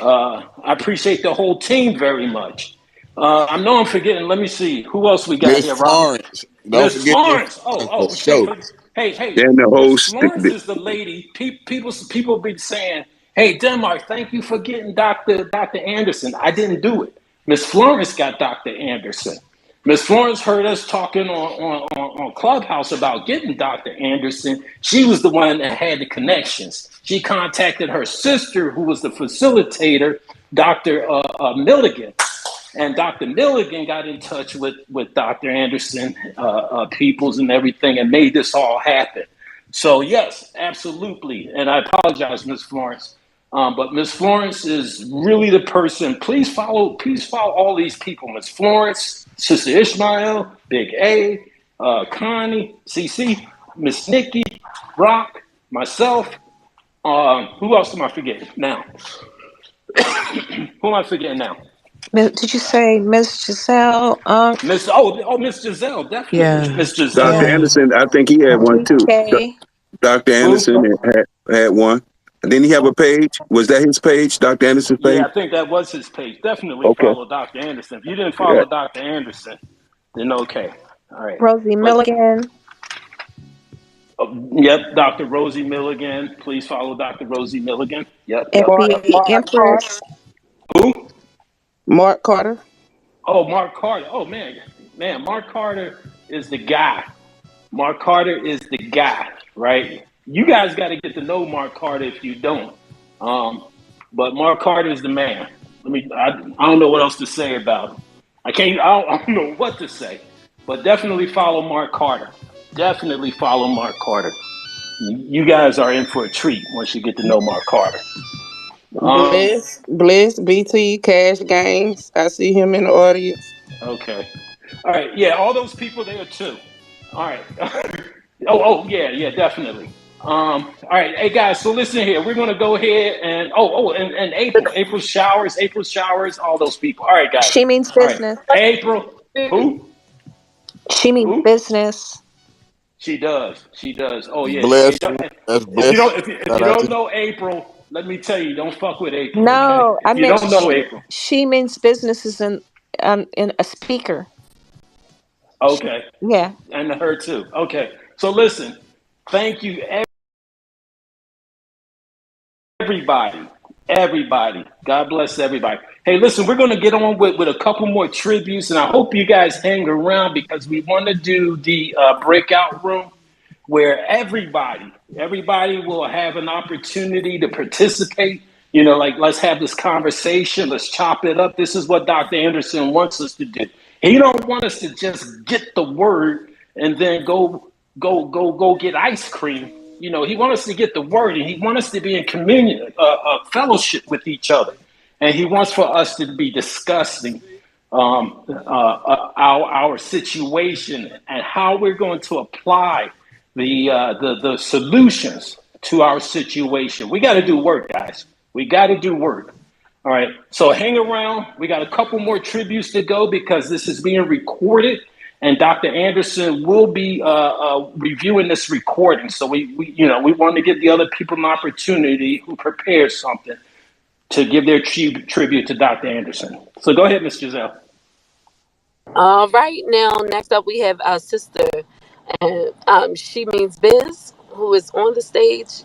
I appreciate the whole team very much. I know I'm forgetting. Let me see. Who else we got Miss here, Rock? Florence. Don't Miss forget Miss Florence. Florence Oh, for okay. sure. Hey. Then the Miss host, Florence is the lady. People be saying, "Hey, Denmark, thank you for getting Dr. Anderson." I didn't do it. Miss Florence got Dr. Anderson. Miss Florence heard us talking on Clubhouse about getting Dr. Anderson. She was the one that had the connections. She contacted her sister, who was the facilitator, Dr. Milligan. And Dr. Milligan got in touch with Dr. Anderson, Peoples and everything, and made this all happen. So yes, absolutely. And I apologize, Miss Florence. But Miss Florence is really the person. Please follow all these people. Miss Florence, Sister Ishmael, Big A, Connie, CC, Miss Nikki, Rock, myself. Who else am I forgetting now? Who am I forgetting now? Did you say Miss Giselle? Miss Giselle, definitely. Yeah. Miss Giselle. Dr. Yeah. Anderson, I think he had one too. Okay. Dr. Who? Anderson had one. Didn't he have a page? Was that his page, Dr. Anderson's Yeah, page? I think that was his page. Definitely Okay. follow Dr. Anderson. If you didn't Yeah. follow Dr. Anderson, then okay. All right. Rosie But Milligan. yep, Dr. Rosie Milligan. Please follow Dr. Rosie Milligan. Yep, yep. FBA Empress. Who? Mark Carter. Oh, Mark Carter. Oh man, Mark Carter is the guy. Mark Carter is the guy, right? You guys got to get to know Mark Carter if you don't. But Mark Carter is the man. I don't know what else to say about him. I don't know what to say, but definitely follow Mark Carter. Definitely follow Mark Carter. You guys are in for a treat once you get to know Mark Carter. Bliss, BT, Cash Games. I see him in the audience. Okay. All right. Yeah, all those people there too. All right. Yeah, definitely. All right, hey guys. So listen here. We're gonna go ahead and and April showers, all those people. All right, guys. She means All right, business. April. Who? She means Who? business. She does. She does. Oh yeah. Bless. That's If you Bless. don't know April, let me tell you, don't fuck with April. Okay. No, I If you meant don't know April. she means business is in a speaker. Okay. Yeah. And her too. Okay. So listen. Thank you, everybody. God bless everybody. Hey, listen, we're going to get on with a couple more tributes, and I hope you guys hang around because we want to do the breakout room where everybody will have an opportunity to participate. You know, like, let's have this conversation. Let's chop it up. This is what Dr. Anderson wants us to do. He don't want us to just get the word and then go get ice cream. You know, he wants us to get the word, and he wants us to be in communion, fellowship with each other, and he wants for us to be discussing our situation and how we're going to apply the solutions to our situation. We got to do work, guys. We got to do work. All right. So hang around. We got a couple more tributes to go because this is being recorded. And Dr. Anderson will be reviewing this recording. So we want to give the other people an opportunity who prepared something to give their tribute to Dr. Anderson. So go ahead, Ms. Giselle. All right. Now, next up, we have our sister, and she means Biz, who is on the stage.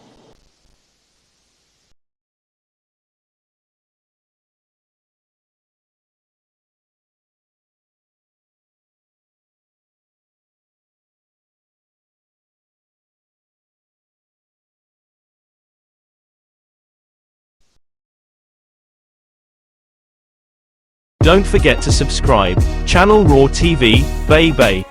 Don't forget to subscribe, Channel Raw TV, baby.